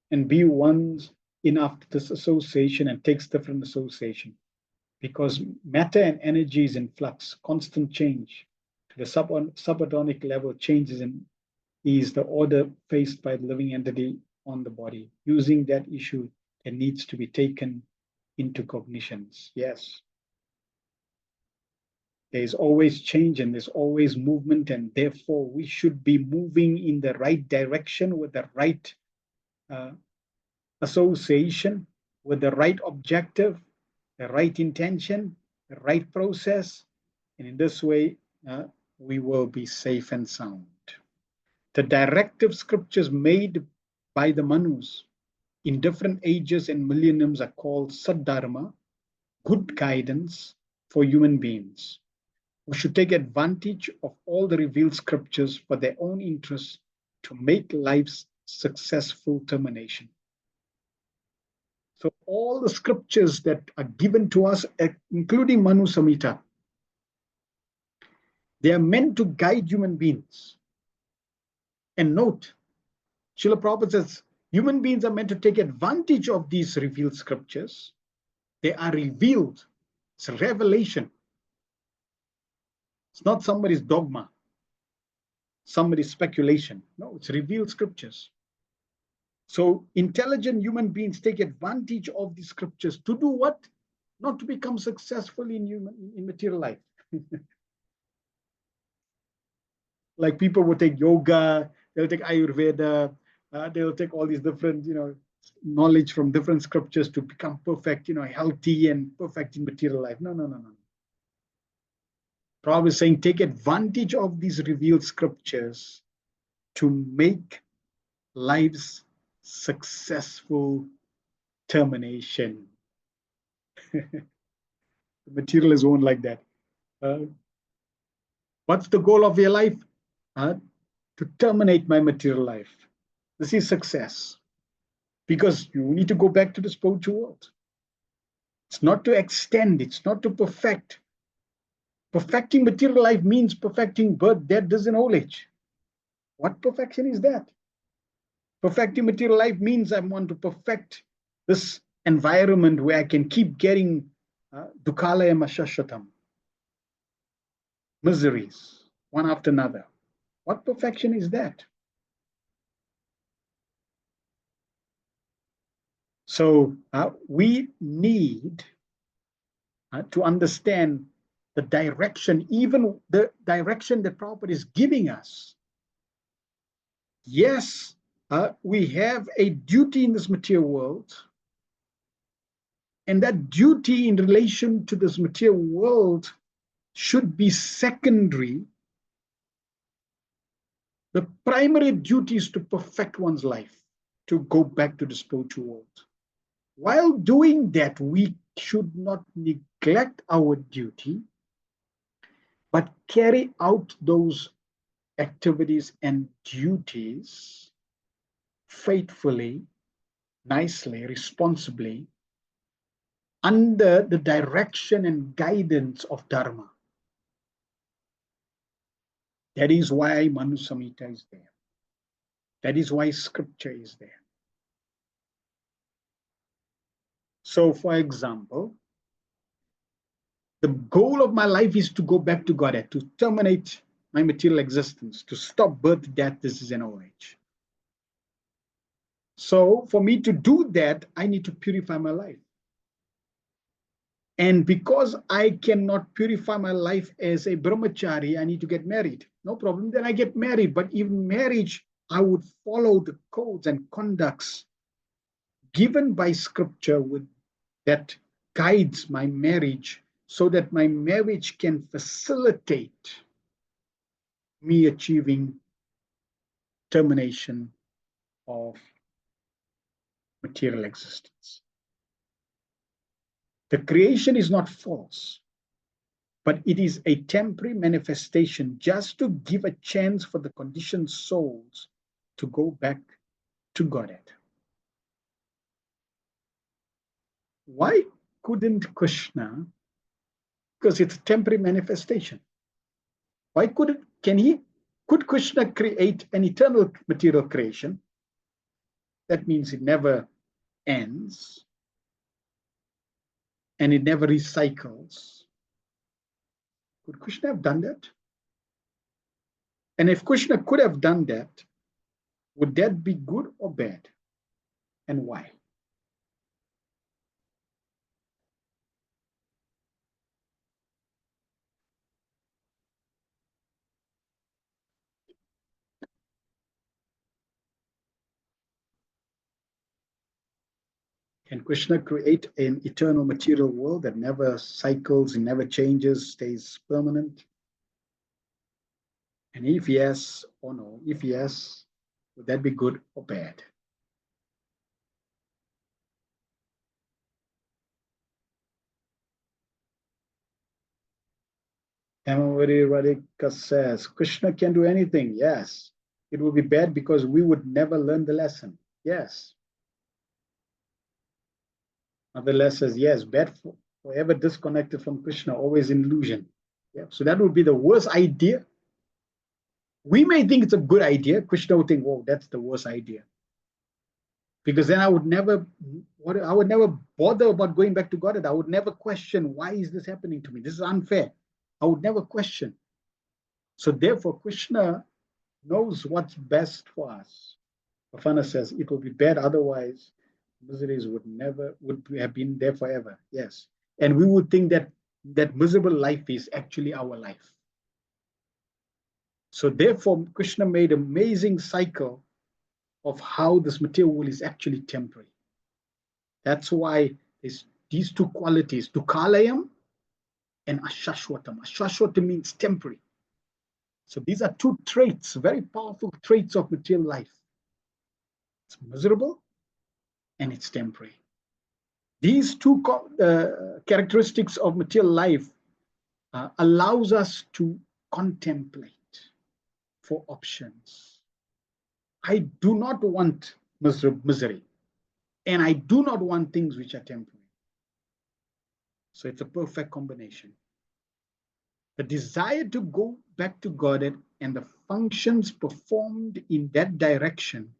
and be one's in after this association and takes different association, because matter and energy is in flux, constant change. To the subatomic level, changes in is the order faced by the living entity on the body. Using that issue, it needs to be taken into cognitions. Yes. There's always change and there's always movement, and therefore we should be moving in the right direction with the right association, with the right objective, the right intention, the right process. And in this way, we will be safe and sound. The directive scriptures made by the Manus in different ages and millenniums are called Saddharma, good guidance for human beings, who should take advantage of all the revealed scriptures for their own interests to make life's successful termination. So all the scriptures that are given to us, including Manu Samhita, they are meant to guide human beings. And note, Srila Prabhupada says, human beings are meant to take advantage of these revealed scriptures. They are revealed. It's a revelation. It's not somebody's dogma, somebody's speculation. No, it's revealed scriptures. So intelligent human beings take advantage of these scriptures to do what? Not to become successful in material life. Like people will take yoga, they'll take Ayurveda, they'll take all these different, knowledge from different scriptures to become perfect, healthy and perfect in material life. No. Prabhupada is saying, take advantage of these revealed scriptures to make life's successful termination. The material is owned like that. What's the goal of your life? To terminate my material life. This is success. Because you need to go back to the spiritual world. It's not to extend, it's not to perfect. Perfecting material life means perfecting birth, death, and old age. What perfection is that? Perfecting material life means I want to perfect this environment where I can keep getting dukhala and mashashatam, miseries, one after another. What perfection is that? So we need to understand the direction, even the direction that Prabhupada is giving us. Yes, we have a duty in this material world And that duty in relation to this material world should be secondary. The primary duty is to perfect one's life, to go back to the spiritual world. While doing that, we should not neglect our duty, but carry out those activities and duties faithfully, nicely, responsibly, under the direction and guidance of Dharma. That is why Manu Samhita is there. That is why scripture is there. So, for example, the goal of my life is to go back to Godhead, to terminate my material existence, to stop birth, death, disease, and old age. So, for me to do that, I need to purify my life. And because I cannot purify my life as a brahmachari, I need to get married. No problem, then I get married. But even marriage, I would follow the codes and conducts given by scripture that guides my marriage, so that my marriage can facilitate me achieving termination of material existence. The creation is not false, but it is a temporary manifestation just to give a chance for the conditioned souls to go back to Godhead. Why couldn't Krishna, because it's a temporary manifestation, why could Krishna create an eternal material creation? That means it never ends and it never recycles. Could Krishna have done that? And if Krishna could have done that, would that be good or bad? And why? Can Krishna create an eternal material world that never cycles and never changes, stays permanent? And if yes or no, if yes, would that be good or bad? Hemavati Radhika says, Krishna can do anything. Yes. It would be bad because we would never learn the lesson. Yes. Mother says, yes, bad forever disconnected from Krishna, always in illusion. Yeah. So that would be the worst idea. We may think it's a good idea. Krishna would think, whoa, that's the worst idea. Because then I would never bother about going back to God. I would never question, why is this happening to me? This is unfair. I would never question. So therefore, Krishna knows what's best for us. Bafana says it will be bad otherwise. Miseries would have been there forever. Yes. And we would think that that miserable life is actually our life. So therefore, Krishna made an amazing cycle of how this material world is actually temporary. That's why there's these two qualities, Dukalayam and Ashashwatam. Ashashwatam means temporary. So these are two traits, very powerful traits of material life. It's miserable and it's temporary. These two characteristics of material life allows us to contemplate for options. I do not want misery, and I do not want things which are temporary. So it's a perfect combination. The desire to go back to Godhead and the functions performed in that direction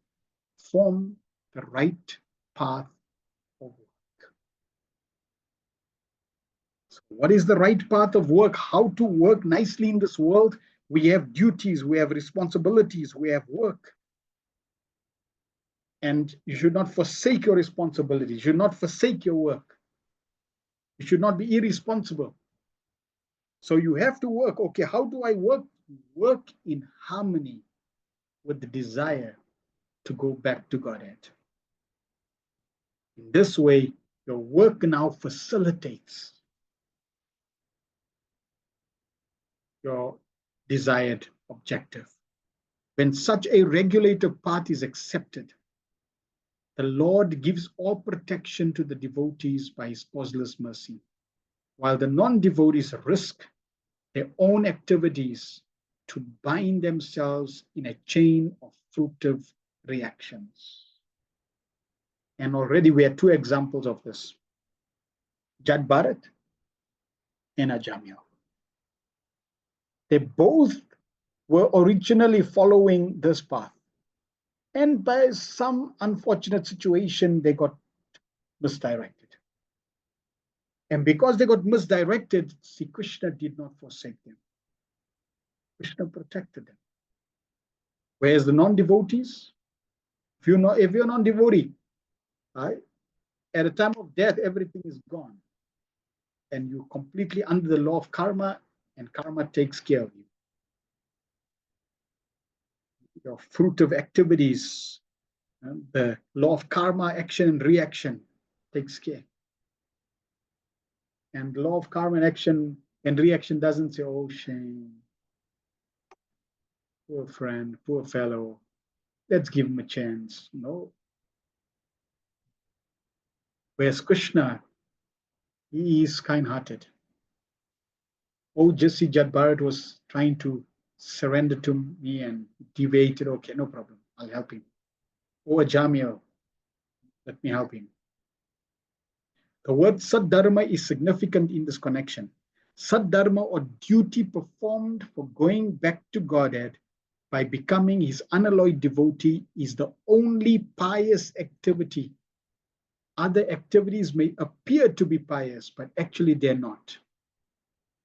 form the right path of work. So what is the right path of work? How to work nicely in this world? We have duties, we have responsibilities, we have work. And you should not forsake your responsibilities. You should not forsake your work. You should not be irresponsible. So you have to work. Okay, how do I work? Work in harmony with the desire to go back to Godhead. In this way, Your work now facilitates your desired objective. When such a regulative path is accepted, the Lord gives all protection to the devotees by his causeless mercy, while the non-devotees risk their own activities to bind themselves in a chain of fruitive reactions. And already we have two examples of this, Jad Bharat and Ajamil. They both were originally following this path. And by some unfortunate situation, they got misdirected. And because they got misdirected, see, Krishna did not forsake them. Krishna protected them. Whereas the non-devotees, if you're non-devotee, right, at the time of death, everything is gone. And you're completely under the law of karma, and karma takes care of you. Your fruitive activities, the law of karma, action and reaction takes care. And the law of karma and action and reaction doesn't say, oh, shame, poor friend, poor fellow, let's give him a chance. No. Whereas Krishna, he is kind-hearted. Oh, just see, Jad Bharat was trying to surrender to me and deviated. Okay, no problem. I'll help him. Oh, Ajamil, let me help him. The word Saddharma is significant in this connection. Saddharma, or duty performed for going back to Godhead by becoming his unalloyed devotee, is the only pious activity. Other activities may appear to be pious, but actually they're not.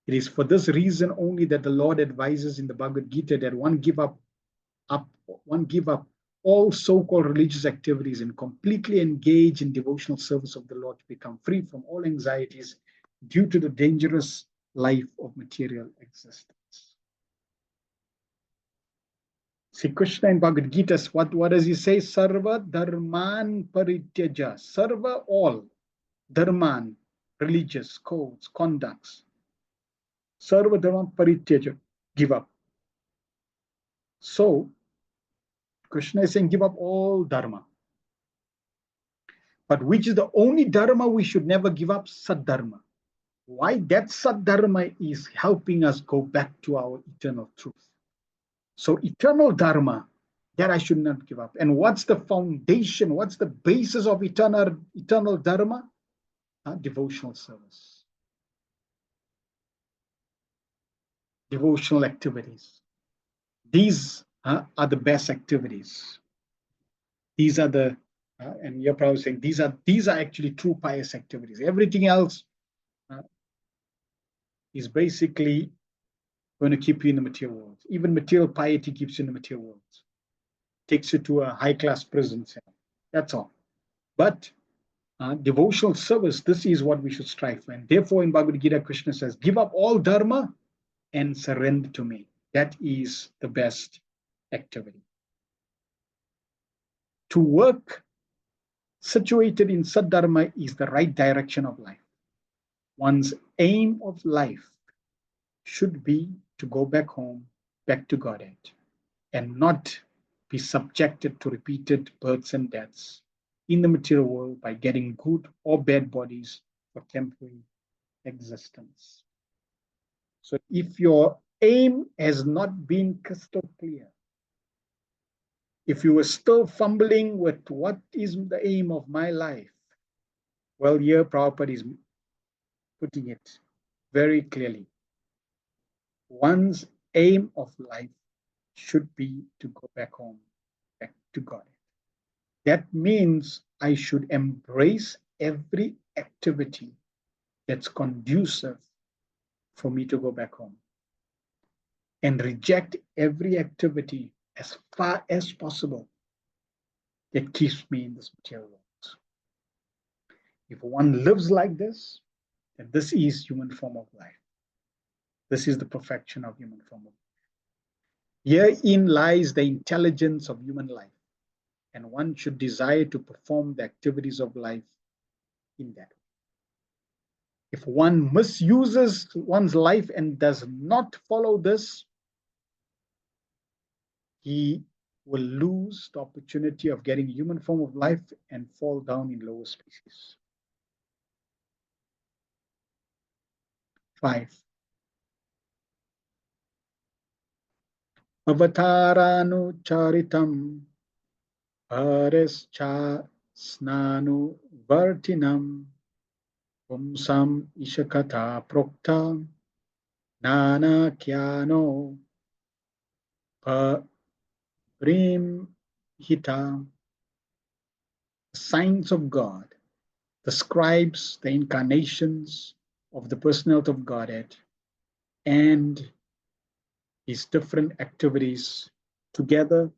It is for this reason only that the Lord advises in the Bhagavad Gita that one give up all so-called religious activities and completely engage in devotional service of the Lord to become free from all anxieties due to the dangerous life of material existence. See, Krishna in Bhagavad Gita, what does he say? Sarva dharman parityaja. Sarva, all. Dharman, religious codes, conducts. Sarva dharman parityaja, give up. So, Krishna is saying, give up all dharma. But which is the only dharma we should never give up? Saddharma. Why? That Saddharma is helping us go back to our eternal truth. So eternal dharma, that I should not give up. And what's the foundation? What's the basis of eternal dharma? Devotional service. Devotional activities. These are the best activities. These are the, and you're probably saying, these are actually true pious activities. Everything else is basically going to keep you in the material world. Even material piety keeps you in the material world. Takes you to a high-class prison cell. That's all. But devotional service, this is what we should strive for. And therefore, in Bhagavad Gita, Krishna says, give up all dharma and surrender to me. That is the best activity. To work situated in Saddharma is the right direction of life. One's aim of life should be to go back home, back to Godhead, and not be subjected to repeated births and deaths in the material world by getting good or bad bodies for temporary existence. So if your aim has not been crystal clear, if you are still fumbling with what is the aim of my life, well, here Prabhupada is putting it very clearly. One's aim of life should be to go back home, back to God. That means I should embrace every activity that's conducive for me to go back home, and reject every activity as far as possible that keeps me in this material world. If one lives like this, then this is human form of life. This is the perfection of human form of life. Herein lies the intelligence of human life, and one should desire to perform the activities of life in that. If one misuses one's life and does not follow this, he will lose the opportunity of getting human form of life and fall down in lower species. 5. Avataranu Parescha Snanu Vartinam Pumsam Ishakata Prokta Nana Kyano Prim Hita. The signs of God describes the incarnations of the personality of Godhead and his different activities together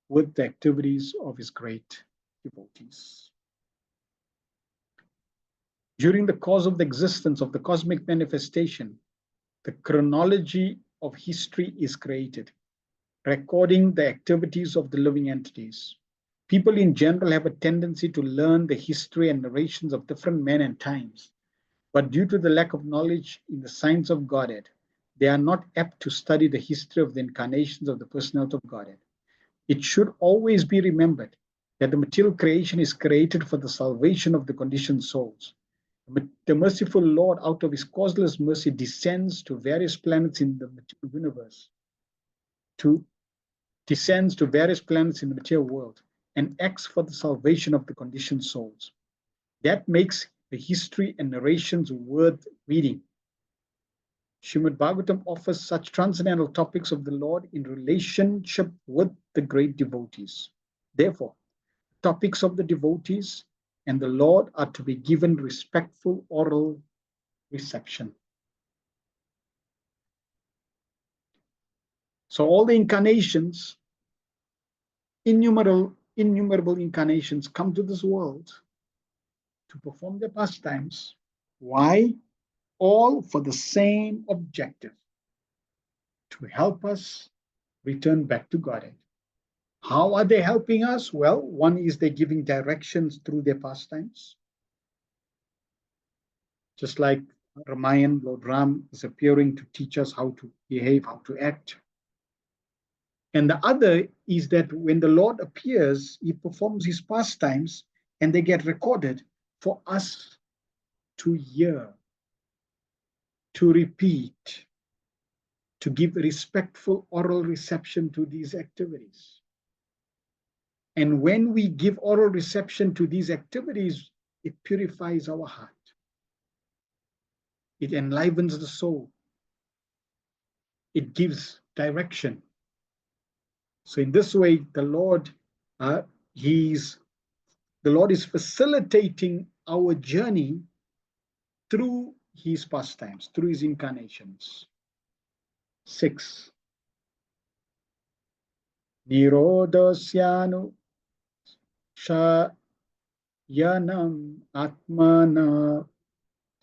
with the activities of his great devotees. During the course of the existence of the cosmic manifestation, the chronology of history is created, recording the activities of the living entities. People in general have a tendency to learn the history and narrations of different men and times, but due to the lack of knowledge in the science of Godhead, they are not apt to study the history of the incarnations of the personality of Godhead. It should always be remembered that the material creation is created for the salvation of the conditioned souls. The merciful Lord, out of his causeless mercy, descends to various planets in the material universe, descends to various planets in the material world, and acts for the salvation of the conditioned souls. That makes the history and narrations worth reading. Srimad Bhagavatam offers such transcendental topics of the Lord in relationship with the great devotees. Therefore, topics of the devotees and the Lord are to be given respectful oral reception. So all the incarnations, innumerable incarnations come to this world to perform their pastimes. Why? All for the same objective, to help us return back to Godhead. How are they helping us? Well, one is they're giving directions through their pastimes. Just like Ramayan, Lord Ram is appearing to teach us how to behave, how to act. And the other is that when the Lord appears, he performs his pastimes and they get recorded for us to hear, to repeat, to give respectful oral reception to these activities. And when we give oral reception to these activities, it purifies our heart. It enlivens the soul. It gives direction. So in this way, the Lord is facilitating our journey through his pastimes, through his incarnations. 6. Nirodhasyanu shayanam atmana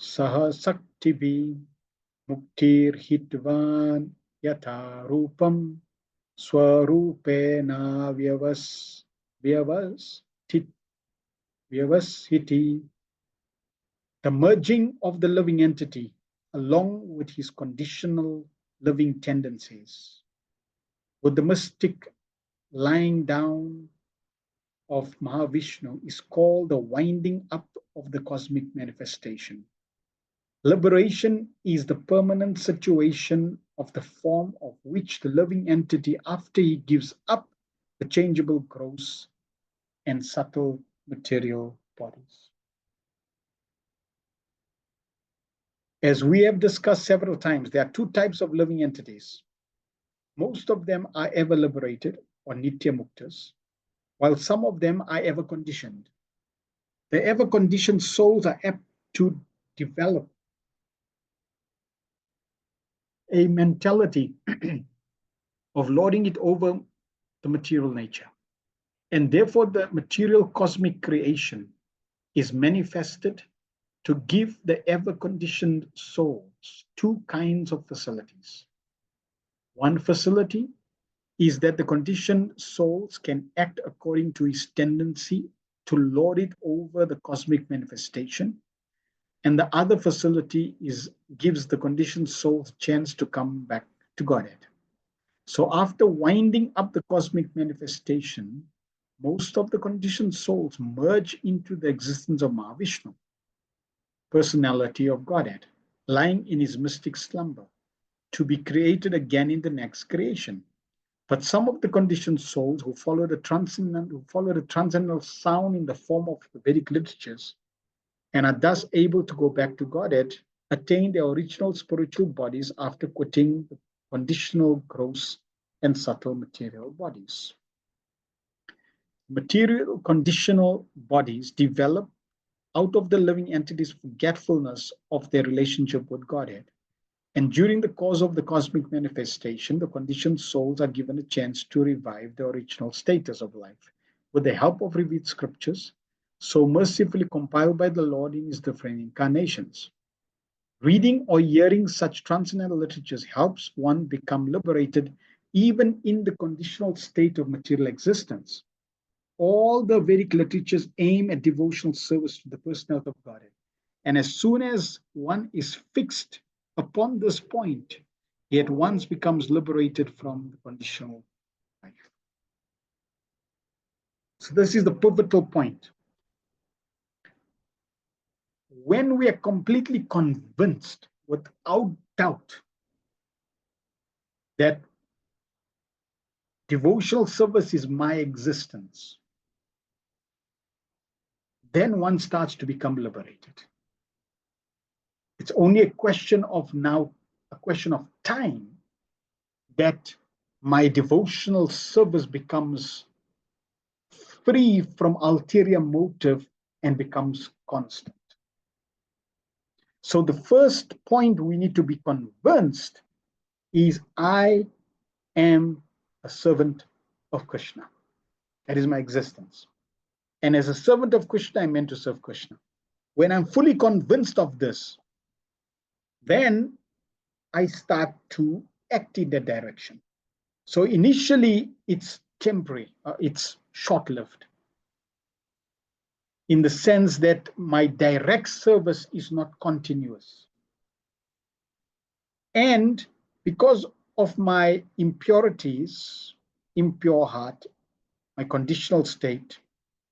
sahasaktibi muktir hitvan yatha rupam swarupena vyavasthiti. The merging of the living entity along with his conditional living tendencies, with the mystic lying down of Mahavishnu, is called the winding up of the cosmic manifestation. Liberation is the permanent situation of the form of which the living entity, after he gives up the changeable gross and subtle material bodies. As we have discussed several times, there are two types of living entities. Most of them are ever liberated, or nitya muktas, while some of them are ever conditioned. The ever conditioned souls are apt to develop a mentality of lording it over the material nature. And therefore, the material cosmic creation is manifested to give the ever conditioned souls two kinds of facilities. One facility is that the conditioned souls can act according to his tendency to lord it over the cosmic manifestation, and the other facility gives the conditioned souls chance to come back to Godhead. So after winding up the cosmic manifestation, most of the conditioned souls merge into the existence of Mahavishnu, personality of Godhead, lying in his mystic slumber, to be created again in the next creation. But some of the conditioned souls who follow the transcendental sound in the form of the Vedic literatures and are thus able to go back to Godhead, attain their original spiritual bodies after quitting the conditional, gross, and subtle material bodies. Material conditional bodies develop out of the living entity's forgetfulness of their relationship with Godhead. And during the course of the cosmic manifestation, the conditioned souls are given a chance to revive the original status of life with the help of revealed scriptures, so mercifully compiled by the Lord in his different incarnations. Reading or hearing such transcendental literatures helps one become liberated even in the conditional state of material existence. All the Vedic literatures aim at devotional service to the personality of Godhead. And as soon as one is fixed upon this point, he at once becomes liberated from the conditional life. So this is the pivotal point. When we are completely convinced, without doubt, that devotional service is my existence, then one starts to become liberated. It's only a question of time that my devotional service becomes free from ulterior motive and becomes constant. So the first point we need to be convinced is I am a servant of Krishna. That is my existence. And as a servant of Krishna, I'm meant to serve Krishna. When I'm fully convinced of this, then I start to act in that direction. So initially, it's temporary, it's short-lived, in the sense that my direct service is not continuous. And because of my impurities, impure heart, my conditional state,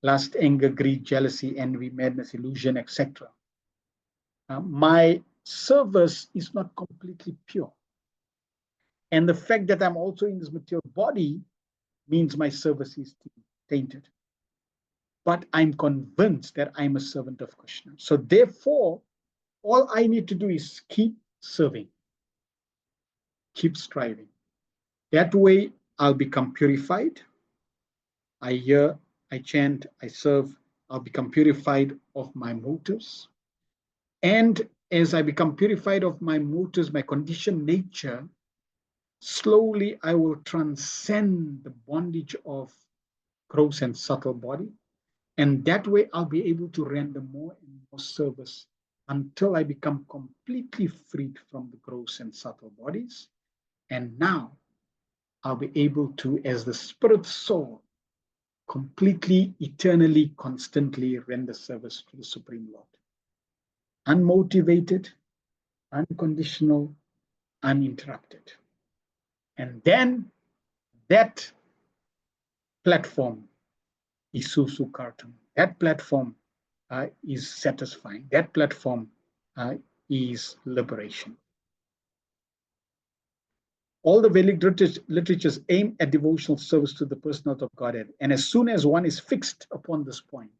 lust, anger, greed, jealousy, envy, madness, illusion, etc., my service is not completely pure. And the fact that I'm also in this material body means my service is tainted. But I'm convinced that I'm a servant of Krishna. So therefore, all I need to do is keep serving, keep striving. That way, I'll become purified. I hear, I chant, I serve, I'll become purified of my motives. And as I become purified of my motives, my conditioned nature, slowly I will transcend the bondage of gross and subtle body. And that way I'll be able to render more and more service until I become completely freed from the gross and subtle bodies. And now I'll be able to, as the spirit soul, completely, eternally, constantly render service to the Supreme Lord. Unmotivated, unconditional, uninterrupted. And then that platform is Susukartam. That platform is satisfying. That platform is liberation. All the Vedic literatures aim at devotional service to the personality of Godhead. And as soon as one is fixed upon this point,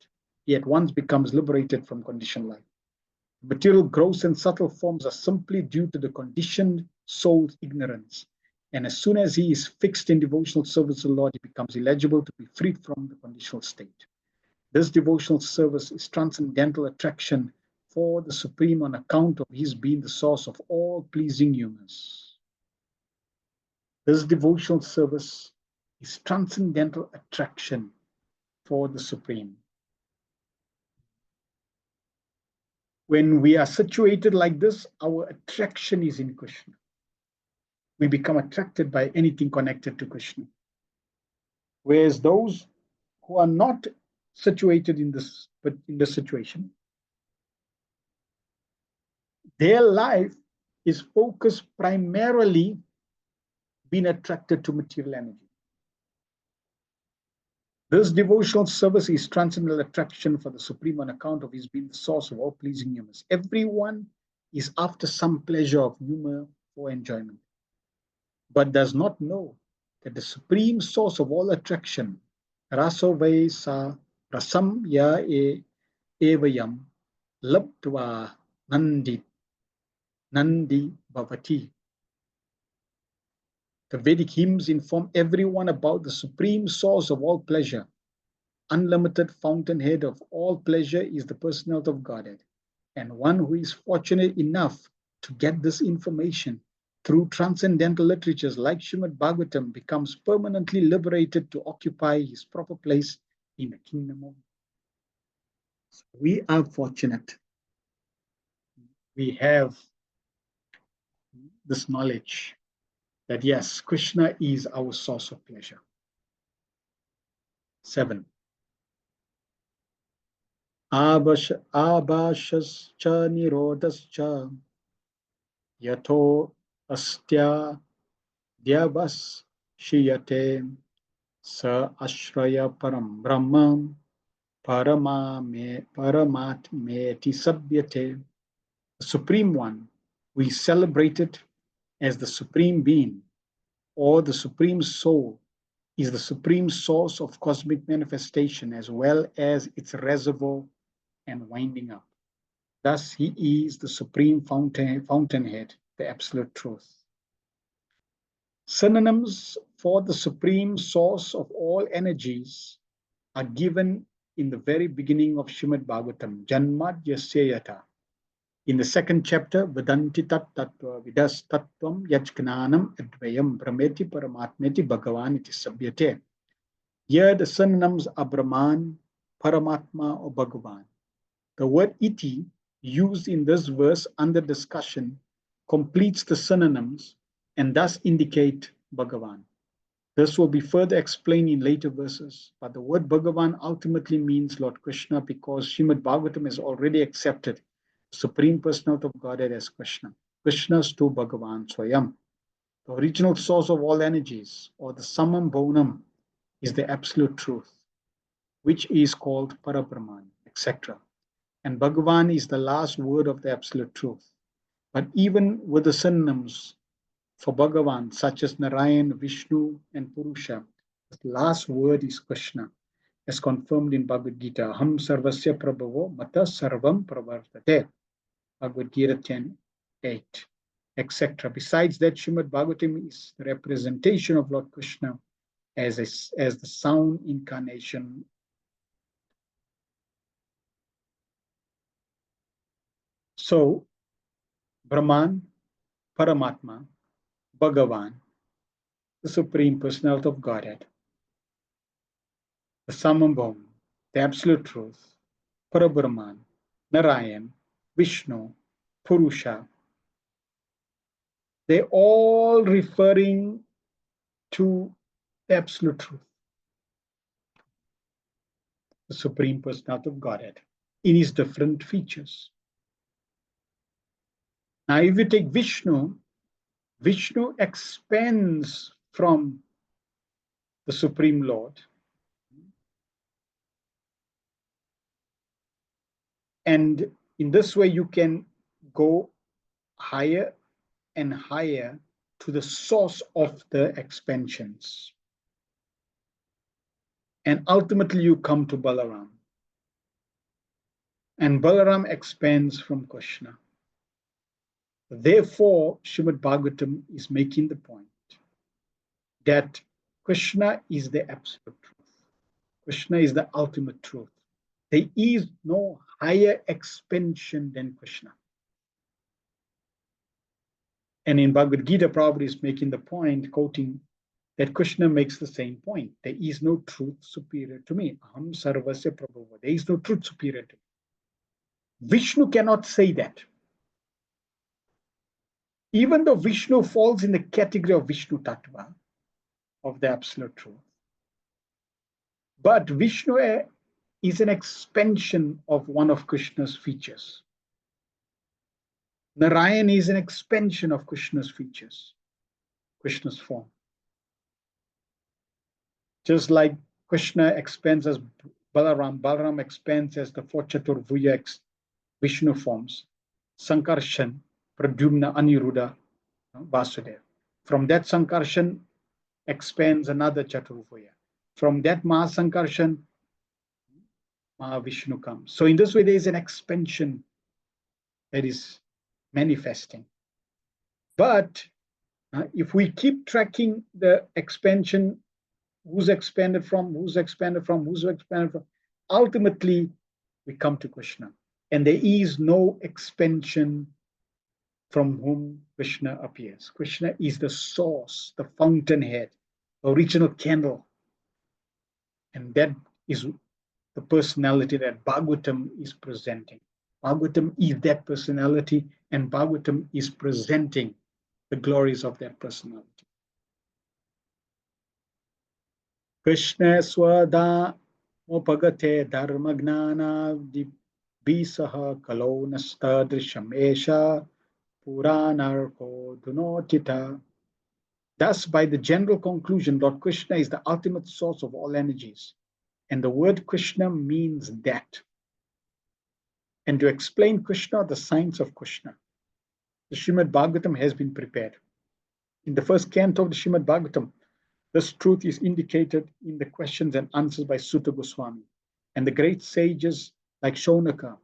he at once becomes liberated from conditioned life. Material, gross, and subtle forms are simply due to the conditioned soul's ignorance. And as soon as he is fixed in devotional service to the Lord, he becomes eligible to be freed from the conditional state. This devotional service is transcendental attraction for the Supreme on account of his being the source of all pleasing humors. This devotional service is transcendental attraction for the Supreme. When we are situated like this, our attraction is in Krishna. We become attracted by anything connected to Krishna. Whereas those who are not situated in this situation, their life is focused primarily being attracted to material energy. This devotional service is transcendental attraction for the Supreme on account of his being the source of all pleasing humors. Everyone is after some pleasure of humor or enjoyment, but does not know that the Supreme source of all attraction, rasovai sa rasam ya evayam labdva nandi bhavati. The Vedic hymns inform everyone about the supreme source of all pleasure. Unlimited fountainhead of all pleasure is the personality of Godhead. And one who is fortunate enough to get this information through transcendental literatures like Srimad Bhagavatam becomes permanently liberated to occupy his proper place in the kingdom of God. So we are fortunate. We have this knowledge that yes, Krishna is our source of pleasure. 7. Abhashascha nirodhascha yato astya dyavas shiyate sa ashraya param brahma paramatmeti sabhyate. The Supreme One, we celebrate it as the Supreme Being or the Supreme Soul, is the supreme source of cosmic manifestation as well as its reservoir and winding up. Thus, he is the supreme fountainhead, the absolute truth. Synonyms for the supreme source of all energies are given in the very beginning of Srimad Bhagavatam, Janmadhyasya. In the second chapter, Vedanti tat tattva vidas tattvam yajgnanam advayam brahmeti paramatmeti bhagavan iti sabhyate. Here the synonyms are Brahman, Paramatma or Bhagavan. The word iti used in this verse under discussion completes the synonyms and thus indicate Bhagavan. This will be further explained in later verses, but the word Bhagavan ultimately means Lord Krishna because Srimad Bhagavatam has already accepted the Supreme Personality of Godhead as Krishna. Krishna's to Bhagavan Swayam. The original source of all energies, or the Samam Bhavanam, is the absolute truth, which is called Parabrahman, etc. And Bhagavan is the last word of the absolute truth. But even with the synonyms for Bhagavan, such as Narayan, Vishnu, and Purusha, the last word is Krishna, as confirmed in Bhagavad Gita. Aham sarvasya prabhavo mata sarvam pravartate. Bhagavad Gita 10:8, etc. Besides that, Srimad Bhagavatam is the representation of Lord Krishna as the sound incarnation. So, Brahman, Paramatma, Bhagavan, the Supreme Personality of Godhead, the Samambham, the Absolute Truth, Parabrahman, Narayan, Vishnu, Purusha, they're all referring to the Absolute Truth, the Supreme Personality of Godhead, in its different features. Now, if you take Vishnu, Vishnu expands from the Supreme Lord. And in this way, you can go higher and higher to the source of the expansions. And ultimately, you come to Balaram. And Balaram expands from Krishna. Therefore, Srimad Bhagavatam is making the point that Krishna is the absolute truth. Krishna is the ultimate truth. There is no higher expansion than Krishna. And in Bhagavad Gita, Prabhupada is making the point, quoting, that Krishna makes the same point. There is no truth superior to me. Aham sarvasya prabhava. There is no truth superior to me. Vishnu cannot say that. Even though Vishnu falls in the category of Vishnu Tattva, of the absolute truth. But Vishnu is an expansion of one of Krishna's features. Narayan is an expansion of Krishna's features, Krishna's form. Just like Krishna expands as Balaram, Balaram expands as the four Chaturvuya Vishnu forms, Sankarshan, Pradyumna, Aniruddha, Vasudeva. From that Sankarshan expands another Chaturvuya. From that Mahasankarshan, Mahavishnu comes. So in this way, there is an expansion that is manifesting. But if we keep tracking the expansion, who's expanded from, who's expanded from, who's expanded from, ultimately we come to Krishna. And there is no expansion from whom Krishna appears. Krishna is the source, the fountainhead, original candle. And that is the personality that Bhagavatam is presenting. Bhagavatam is that personality, and Bhagavatam is presenting the glories of that personality. Krishna swada mopagate dharmagnana dibisaha kalonastadrisham esha puranarko dunotita. Thus, by the general conclusion, Lord Krishna is the ultimate source of all energies. And the word Krishna means that. And to explain Krishna, the science of Krishna, the Srimad Bhagavatam has been prepared. In the first canto of the Srimad Bhagavatam, this truth is indicated in the questions and answers by Sutta Goswami and the great sages like Shaunaka.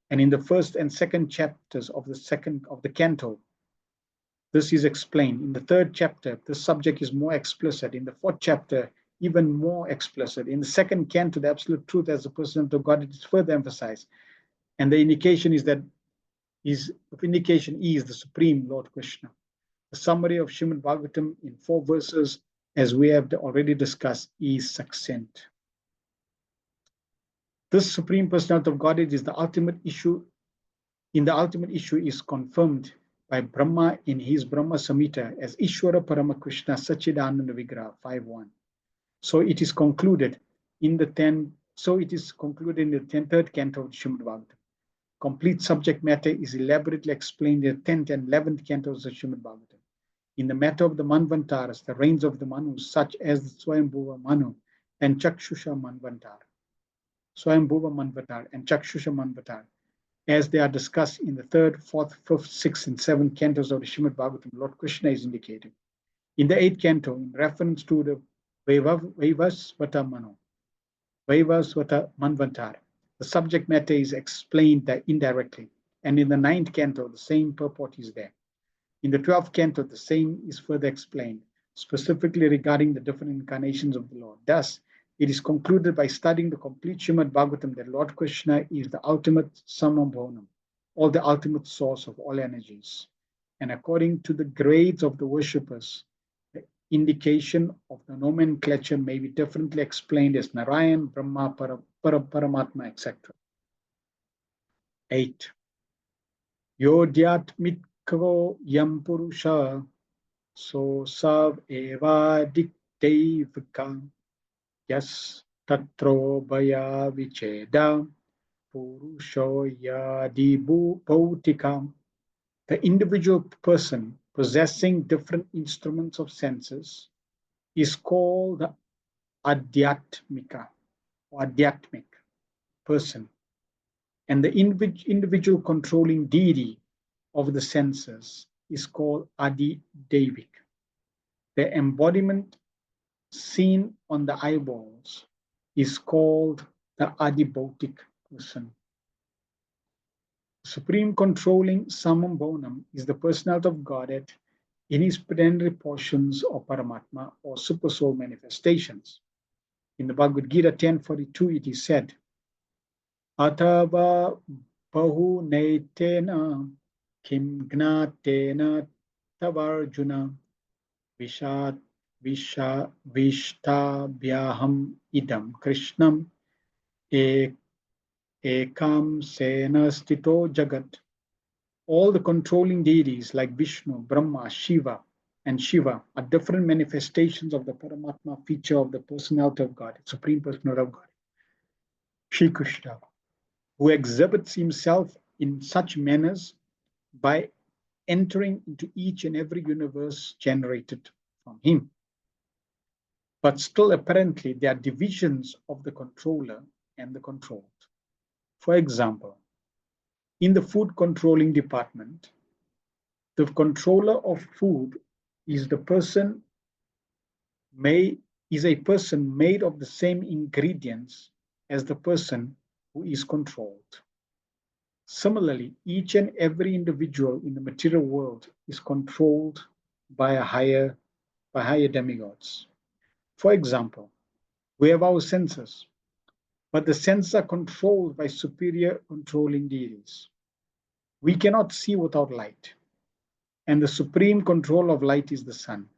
And in the first and second chapters of the canto, this is explained. In the third chapter, the subject is more explicit. In the fourth chapter, even more explicit. In the second canto, the absolute truth as the personality of God is further emphasized. And the indication is that the Supreme Lord Krishna. The summary of Srimad Bhagavatam in 4 verses, as we have already discussed, is succinct. This Supreme Personality of Godhead is the ultimate issue. In the ultimate issue is confirmed by Brahma in his Brahma Samhita as Ishvara Parama Krishna Sachidananda Vigraha 5.1. So it is concluded in the third canto of the Srimad Bhagavatam. Complete subject matter is elaborately explained in the 10th and 11th cantos of Srimad Bhagavatam. In the matter of the Manvantaras, the reigns of the Manus, such as the Swayambhuva Manu and Chakshusha Manvantar, as they are discussed in the 3rd, 4th, 5th, 6th, and 7th cantos of the Srimad Bhagavatam, Lord Krishna is indicated. In the 8th canto, in reference to the Vaivasvata Manu, Vaivasvata Manvantar, the subject matter is explained indirectly. And in the 9th canto, the same purport is there. In the 12th canto, the same is further explained, specifically regarding the different incarnations of the Lord. Thus, it is concluded by studying the complete Srimad Bhagavatam that Lord Krishna is the ultimate samabhonam, or the ultimate source of all energies. And according to the grades of the worshippers, the indication of the nomenclature may be differently explained as Narayan, Brahma, Paramatma, etc. 8. Yodhyatmitko yam purusha so sav eva diktevika yas tatro bhaya vicheda purusho yadibu bhautika. The individual person possessing different instruments of senses is called the adhyatmika or adhyatmic person. And the individual controlling deity of the senses is called Adi Devik. The embodiment seen on the eyeballs is called the Adibhautik person. The supreme controlling Samambhonam is the personality of Godhead in his plenary portions of Paramatma or super soul manifestations. In the Bhagavad Gita 10:42, it is said, Atava bahu netena kim gnatena tavarjuna vishtabhyaham idam krishnam ekam sena stito jagat. All the controlling deities like Vishnu, Brahma, Shiva, and Shiva are different manifestations of the Paramatma feature of the personality of God, Supreme Personality of God. Shri Krishna, who exhibits himself in such manners by entering into each and every universe generated from him. But still, apparently, there are divisions of the controller and the controlled. For example, in the food controlling department, the controller of food is a person made of the same ingredients as the person who is controlled. Similarly, each and every individual in the material world is controlled by higher demigods. For example, we have our senses, but the senses are controlled by superior controlling deities. We cannot see without light, and the supreme control of light is the sun.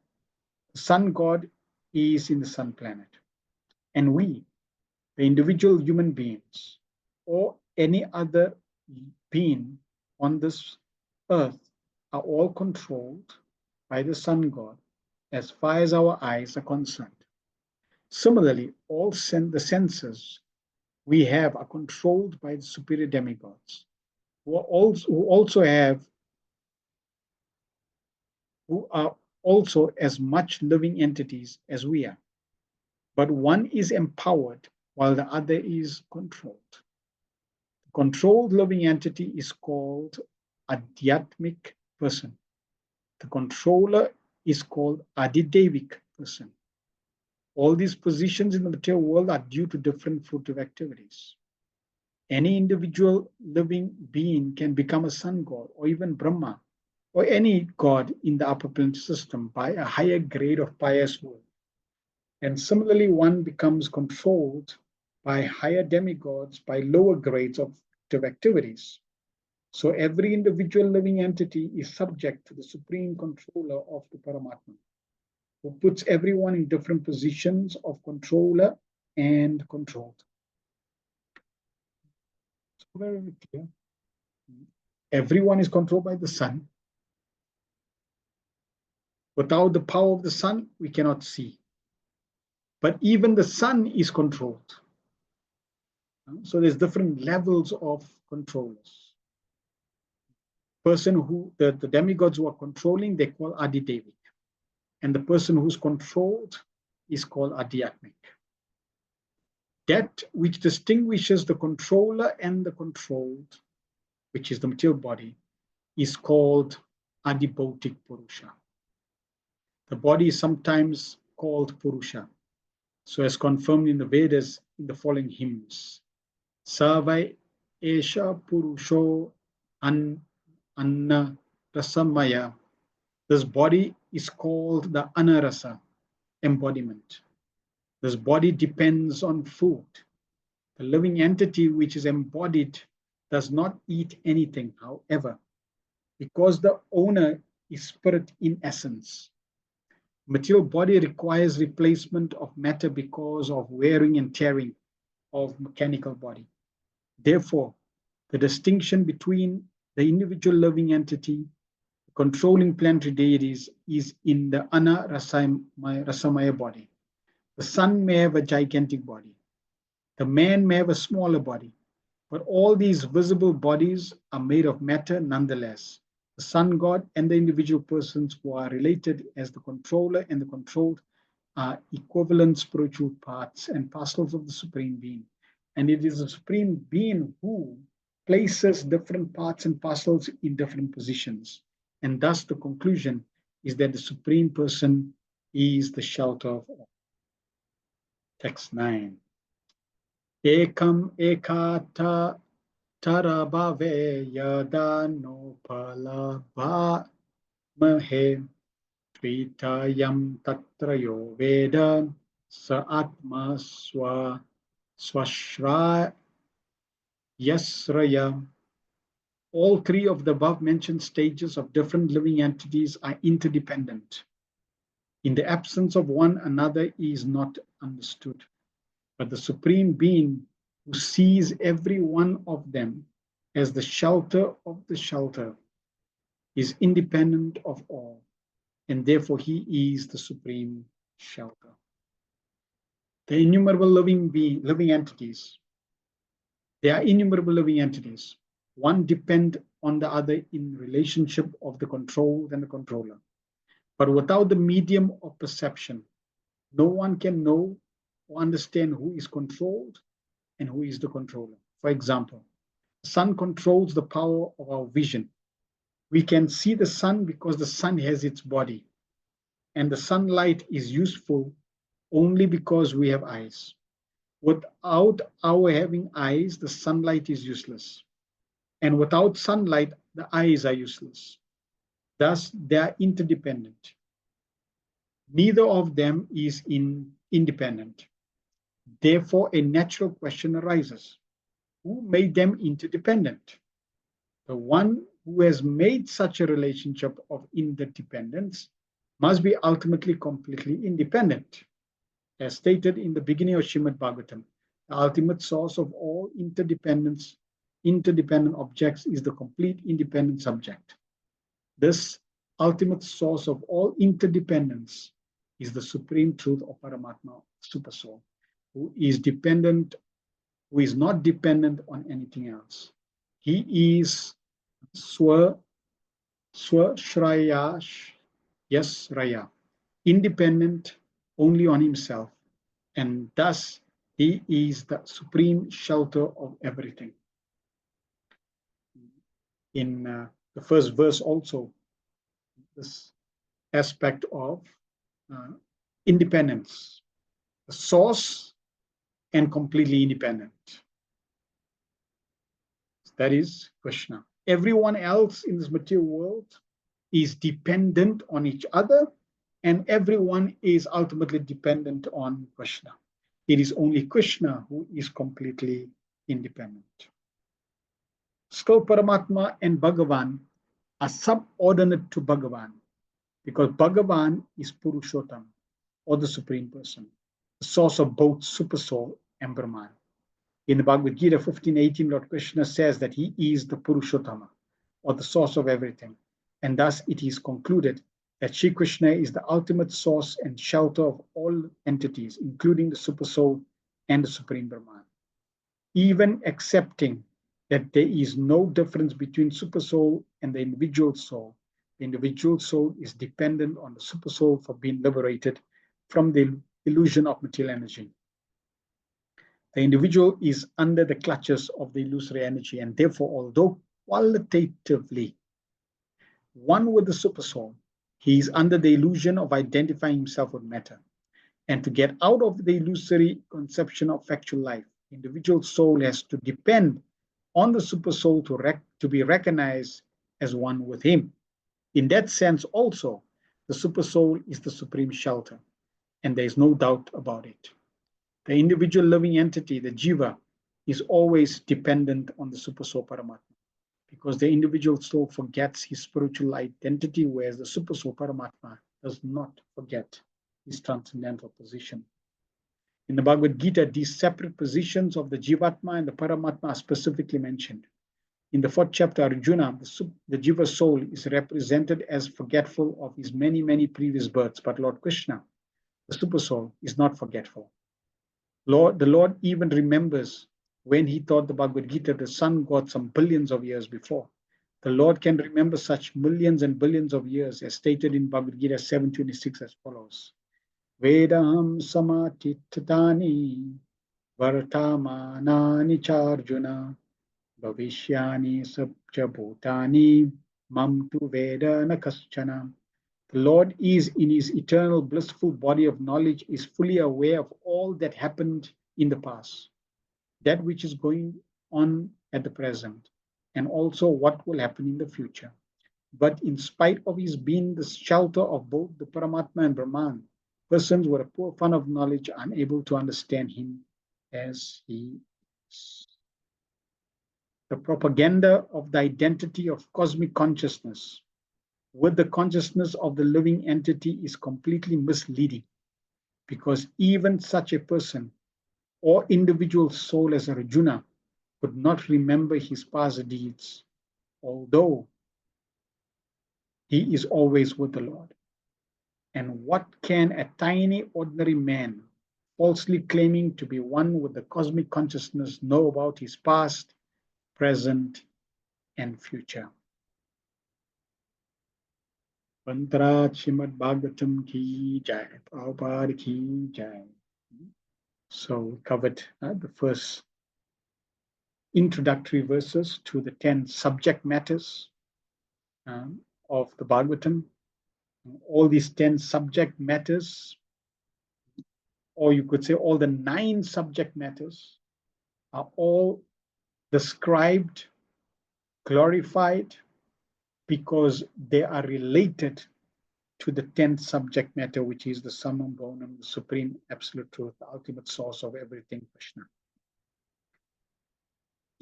The sun god is in the sun planet, and we, the individual human beings, or any other being on this earth, are all controlled by the sun god as far as our eyes are concerned. Similarly, all the senses we have are controlled by the superior demigods, who are also as much living entities as we are. But one is empowered while the other is controlled. The controlled living entity is called Adhyatmic person. The controller is called Adidevic person. All these positions in the material world are due to different fruitive activities. Any individual living being can become a sun god or even Brahma or any god in the upper planetary system by a higher grade of pious work. And similarly, one becomes controlled by higher demigods by lower grades of activities. So every individual living entity is subject to the supreme controller of the Paramatma, who puts everyone in different positions of controller and controlled. So very clear. Everyone is controlled by the sun. Without the power of the sun, we cannot see. But even the sun is controlled. So there's different levels of controllers. Person who, the demigods who are controlling, they call Adidevic. And the person who's controlled is called Adhyatmic. That which distinguishes the controller and the controlled, which is the material body, is called Adibhautik Purusha. The body is sometimes called Purusha. So as confirmed in the Vedas in the following hymns. Savai Esha Purusho Anna Rasamaya. This body is called the Anarasa embodiment. This body depends on food. The living entity which is embodied does not eat anything, however, because the owner is spirit in essence. Material body requires replacement of matter because of wearing and tearing of mechanical body. Therefore, the distinction between the individual living entity, controlling planetary deities, is in the Ana Rasamaya body. The sun may have a gigantic body. The man may have a smaller body. But all these visible bodies are made of matter nonetheless. The sun god and the individual persons who are related as the controller and the controlled are equivalent spiritual parts and parcels of the Supreme Being. And it is the Supreme Being who places different parts and parcels in different positions. And thus the conclusion is that the Supreme Person is the shelter of all. Text 9. Ekam ekata tarabhave yada nopalabha mahe tritayam tatrayo veda sa atma swashraya yasraya. All three of the above mentioned stages of different living entities are interdependent. In the absence of one another is not understood. But the Supreme Being who sees every one of them as the shelter of the shelter is independent of all, and therefore he is the supreme shelter. The innumerable living entities They are innumerable living entities. One depends on the other in relationship of the controlled and the controller. But without the medium of perception, no one can know or understand who is controlled and who is the controller. For example, the sun controls the power of our vision. We can see the sun because the sun has its body, and the sunlight is useful only because we have eyes. Without our having eyes, the sunlight is useless. And without sunlight, the eyes are useless. Thus, they are interdependent. Neither of them is independent. Therefore, a natural question arises. Who made them interdependent? The one who has made such a relationship of interdependence must be ultimately completely independent. As stated in the beginning of Srimad Bhagavatam, the ultimate source of all interdependent objects is the complete independent subject. This ultimate source of all interdependence is the supreme truth of Paramatma, Supersoul, who is not dependent on anything else. He is Swashrayash, yes, Raya, independent only on himself, and thus he is the supreme shelter of everything. In the first verse also, this aspect of independence, the source and completely independent. That is Krishna. Everyone else in this material world is dependent on each other, and everyone is ultimately dependent on Krishna. It is only Krishna who is completely independent. Still, Paramatma and Bhagavan are subordinate to Bhagavan because Bhagavan is Purushottam, or the Supreme Person, the source of both Supersoul and Brahman. In the Bhagavad Gita 15:18, Lord Krishna says that he is the Purushottama, or the source of everything. And thus it is concluded that Sri Krishna is the ultimate source and shelter of all entities, including the Supersoul and the Supreme Brahman. Even accepting that there is no difference between Supersoul and the individual soul is dependent on the Supersoul for being liberated from the illusion of material energy. The individual is under the clutches of the illusory energy, and therefore, although qualitatively one with the Supersoul, he is under the illusion of identifying himself with matter. And to get out of the illusory conception of factual life, the individual soul has to depend on the Supersoul to be recognized as one with him. In that sense also, the Supersoul is the supreme shelter, and there is no doubt about it. The individual living entity, the jiva, is always dependent on the Supersoul Paramatma because the individual soul forgets his spiritual identity, whereas the Supersoul Paramatma does not forget his transcendental position. In the Bhagavad Gita, these separate positions of the Jivatma and the Paramatma are specifically mentioned. In the 4th chapter, Arjuna, the Jiva soul, is represented as forgetful of his many, many previous births, but Lord Krishna, the Supersoul, is not forgetful. The Lord even remembers when he taught the Bhagavad Gita, the sun god, some billions of years before. The Lord can remember such millions and billions of years, as stated in Bhagavad Gita 7:26 as follows. Vedam samatitani vartamanani charjuna bhavishyani sabja bhutani mam tu veda na kaschana. The Lord is in his eternal blissful body of knowledge, is fully aware of all that happened in the past, that which is going on at the present, and also what will happen in the future. But in spite of his being the shelter of both the Paramatma and Brahman, persons with a poor fund of knowledge are unable to understand him as he is. The propaganda of the identity of cosmic consciousness with the consciousness of the living entity is completely misleading, because even such a person or individual soul as Arjuna could not remember his past deeds, although he is always with the Lord. And what can a tiny ordinary man falsely claiming to be one with the cosmic consciousness, know about his past, present, and future. Mantra Srimad Bhagavatam ki jai, Prabhupada ki jai. So we covered the first introductory verses to the 10 subject matters of the Bhagavatam. All these 10 subject matters, or you could say all the 9 subject matters, are all described, glorified, because they are related to the 10th subject matter, which is the summum bonum, the supreme absolute truth, the ultimate source of everything, Krishna.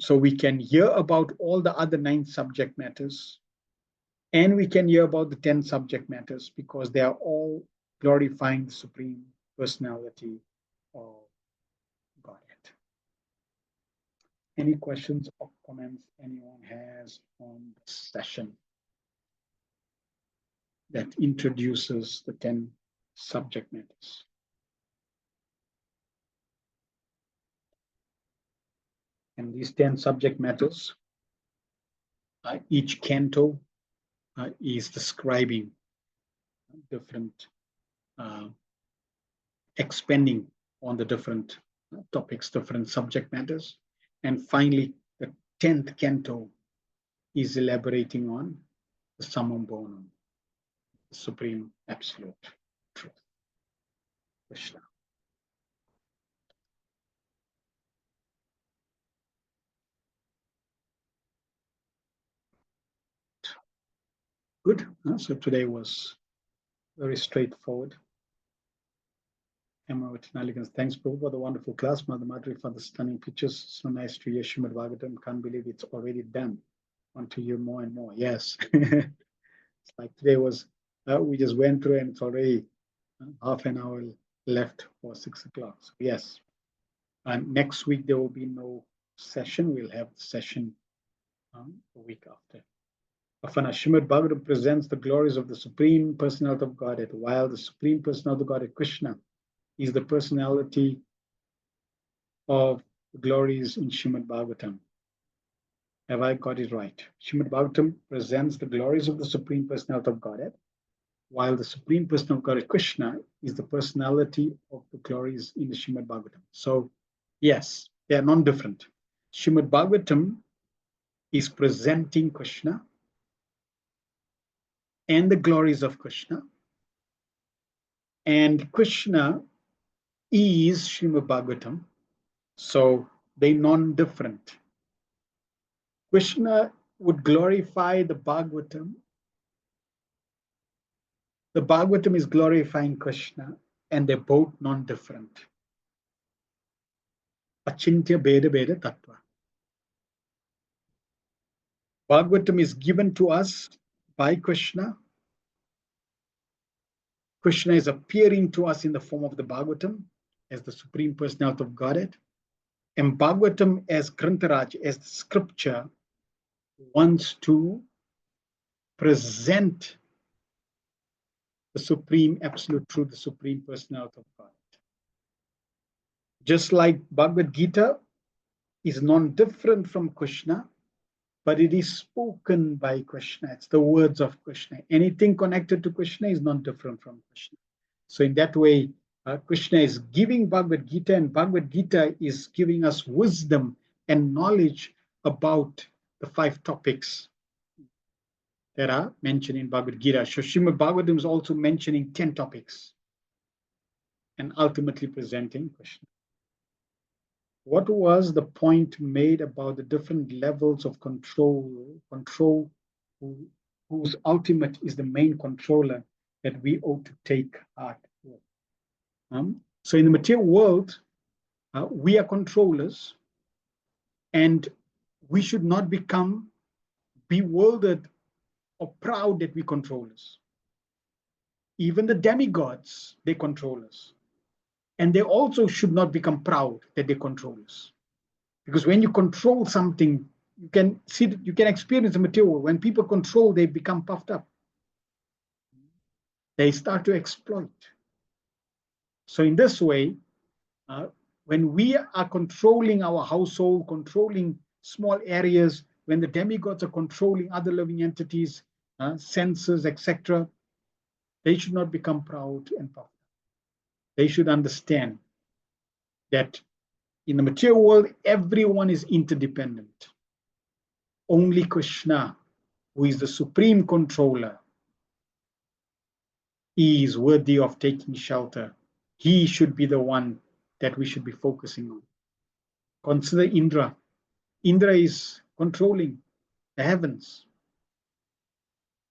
So we can hear about all the other 9 subject matters, and we can hear about the 10 subject matters because they are all glorifying the supreme personality of Godhead. Any questions or comments anyone has on this session that introduces the 10 subject matters? And these 10 subject matters, each canto is describing different, expanding on the different topics, different subject matters. And finally, the 10th canto is elaborating on the summum bonum, the supreme absolute truth, Krishna. Good. So today was very straightforward. Emma Elegance. Thanks, Prabhu, for the wonderful class. Mother Madhuri for the stunning pictures. So nice to hear Srimad Bhagavatam. Can't believe it's already done. Want to hear more and more. Yes. It's like today was, we just went through and it's already half an hour left for 6 o'clock. So yes. And next week there will be no session. We'll have the session the week after. Afana Srimad Bhagavatam presents the glories of the Supreme Personality of Godhead, while the Supreme Personality of Godhead, Krishna, is the personality of the glories in Srimad Bhagavatam. Have I got it right? Srimad Bhagavatam presents the glories of the Supreme Personality of Godhead, while the Supreme Personality of Godhead, Krishna, is the personality of the glories in the Srimad Bhagavatam. So, yes, they are non-different. Srimad Bhagavatam is presenting Krishna and the glories of Krishna, and Krishna is Srimad Bhagavatam. So they're non-different. Krishna would glorify the Bhagavatam. The Bhagavatam is glorifying Krishna, and they're both non-different. Achintya Beda Beda Tattva. Bhagavatam is given to us by Krishna. Krishna is appearing to us in the form of the Bhagavatam as the Supreme Personality of Godhead. And Bhagavatam as Grantaraj, as the scripture, wants to present the Supreme Absolute Truth, the Supreme Personality of God. Just like Bhagavad Gita is non-different from Krishna, but it is spoken by Krishna. It's the words of Krishna. Anything connected to Krishna is non-different from Krishna. So in that way, Krishna is giving Bhagavad Gita, and Bhagavad Gita is giving us wisdom and knowledge about the 5 topics that are mentioned in Bhagavad Gita. So Srimad Bhagavatam is also mentioning 10 topics and ultimately presenting Krishna. What was the point made about the different levels of control, whose ultimate is the main controller that we ought to take heart with? So in the material world, we are controllers, and we should not become bewildered or proud that we control us. Even the demigods, they control us. And they also should not become proud that they control us. Because when you control something, you can see, you can experience the material world. When people control, they become puffed up. They start to exploit. So in this way, When we are controlling our household, controlling small areas, when the demigods are controlling other living entities, senses, etc., they should not become proud and puffed. They should understand that in the material world, everyone is interdependent. Only Krishna, who is the supreme controller, is worthy of taking shelter. He should be the one that we should be focusing on. Consider Indra. Indra is controlling the heavens.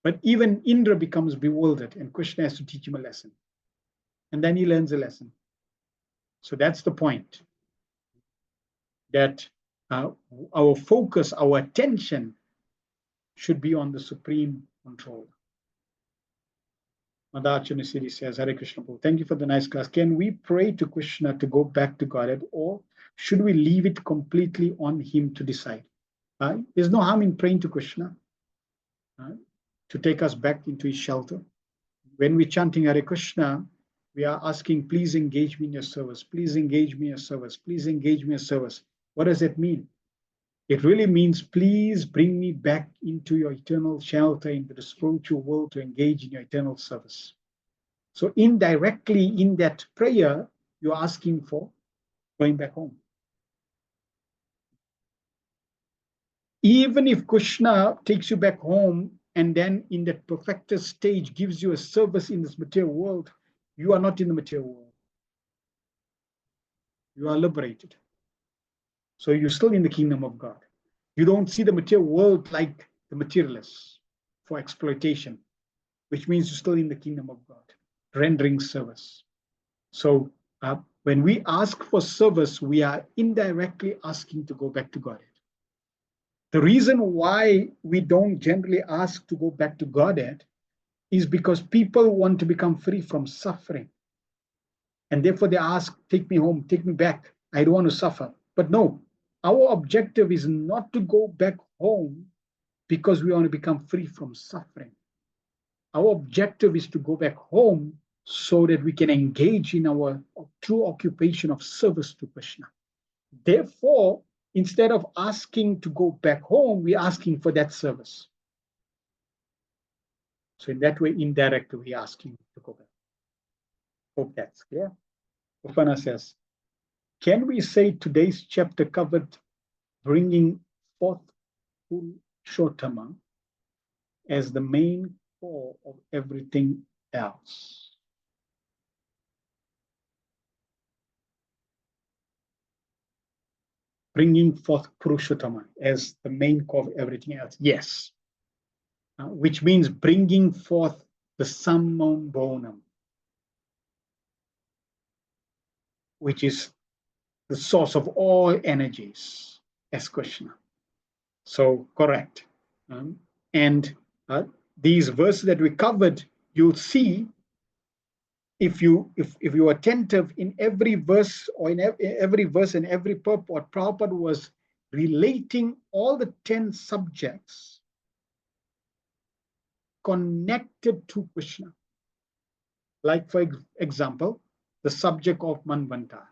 But even Indra becomes bewildered, and Krishna has to teach him a lesson. And then he learns a lesson. So that's the point. That our focus, our attention should be on the supreme controller. Madhachana Siri says, Hare Krishna. Thank you for the nice class. Can we pray to Krishna to go back to Godhead, or should we leave it completely on him to decide? There's no harm in praying to Krishna to take us back into his shelter. When we're chanting Hare Krishna, we are asking, please engage me in your service. Please engage me in your service. Please engage me in your service. What does that mean? It really means, please bring me back into your eternal shelter, into the spiritual world, to engage in your eternal service. So indirectly in that prayer, you're asking for going back home. Even if Krishna takes you back home and then in that perfected stage gives you a service in this material world, you are not in the material world. You are liberated. So you're still in the kingdom of God. You don't see the material world like the materialists for exploitation, which means you're still in the kingdom of God, rendering service. So when we ask for service, we are indirectly asking to go back to Godhead. The reason why we don't generally ask to go back to Godhead is because people want to become free from suffering. And therefore they ask, take me home, take me back. I don't want to suffer. But no, our objective is not to go back home because we want to become free from suffering. Our objective is to go back home so that we can engage in our true occupation of service to Krishna. Therefore, instead of asking to go back home, we're asking for that service. So in that way, indirectly, we're asking to go back. Hope that's clear. Upana says, can we say today's chapter covered bringing forth Purushotama as the main core of everything else? Bringing forth Purushottama as the main core of everything else. Yes. Which means bringing forth the summum bonum, which is the source of all energies as Krishna. So correct. And these verses that we covered, you'll see if you are attentive in every verse or in every verse and every purport, Prabhupada was relating all the 10 subjects connected to Krishna. Like, for example, the subject of Manvantar,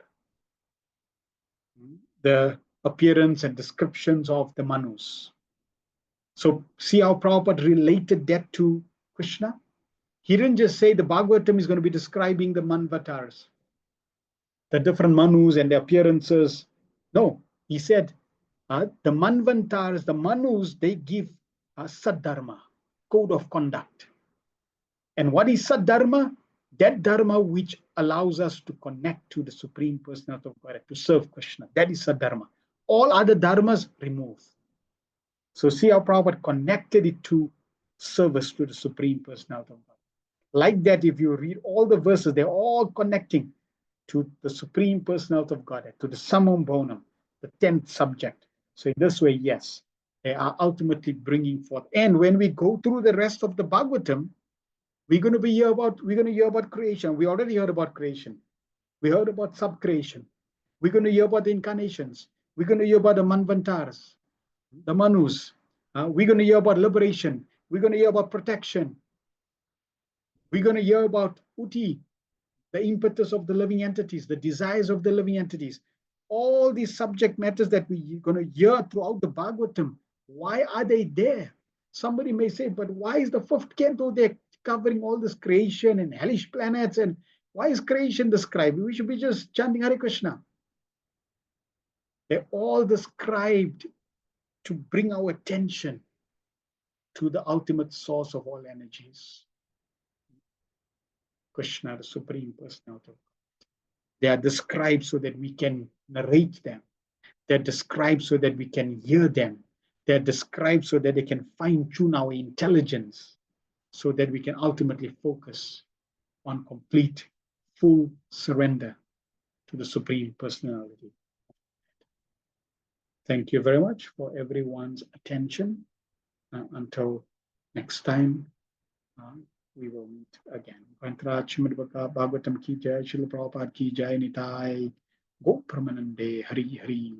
the appearance and descriptions of the Manus. So see how Prabhupada related that to Krishna? He didn't just say the Bhagavatam is going to be describing the Manvatars, the different Manus and their appearances. No, he said the Manvantars, the Manus, they give a Saddharma, code of conduct. And what is Saddharma? That Dharma which allows us to connect to the Supreme Personality of God, to serve Krishna. That is Saddharma. All other Dharmas, remove. So see how Prabhupada connected it to service to the Supreme Personality of God. Like that, if you read all the verses, they're all connecting to the Supreme Personality of God, to the Summum Bonum, the 10th subject. So in this way, yes, they are ultimately bringing forth. And when we go through the rest of the Bhagavatam, we're going to hear about creation. We already heard about creation. We heard about subcreation. We're going to hear about the incarnations. We're going to hear about the Manvantars, the Manus. We're going to hear about liberation. We're going to hear about protection. We're going to hear about Uti, the impetus of the living entities, the desires of the living entities, all these subject matters that we're going to hear throughout the Bhagavatam. Why are they there? Somebody may say, but why is the fifth canto there covering all this creation and hellish planets? And why is creation described? We should be just chanting Hare Krishna. They're all described to bring our attention to the ultimate source of all energies, Krishna, the Supreme Personality of God. They are described so that we can narrate them. They're described so that we can hear them. They're described so that they can fine-tune our intelligence, so that we can ultimately focus on complete, full surrender to the Supreme Personality. Thank you very much for everyone's attention. Until next time, we will meet again. Srimad Bhagavatam ki jai, Srila Prabhupada ki jai, Nitai Go Pramanande, Hari Hari.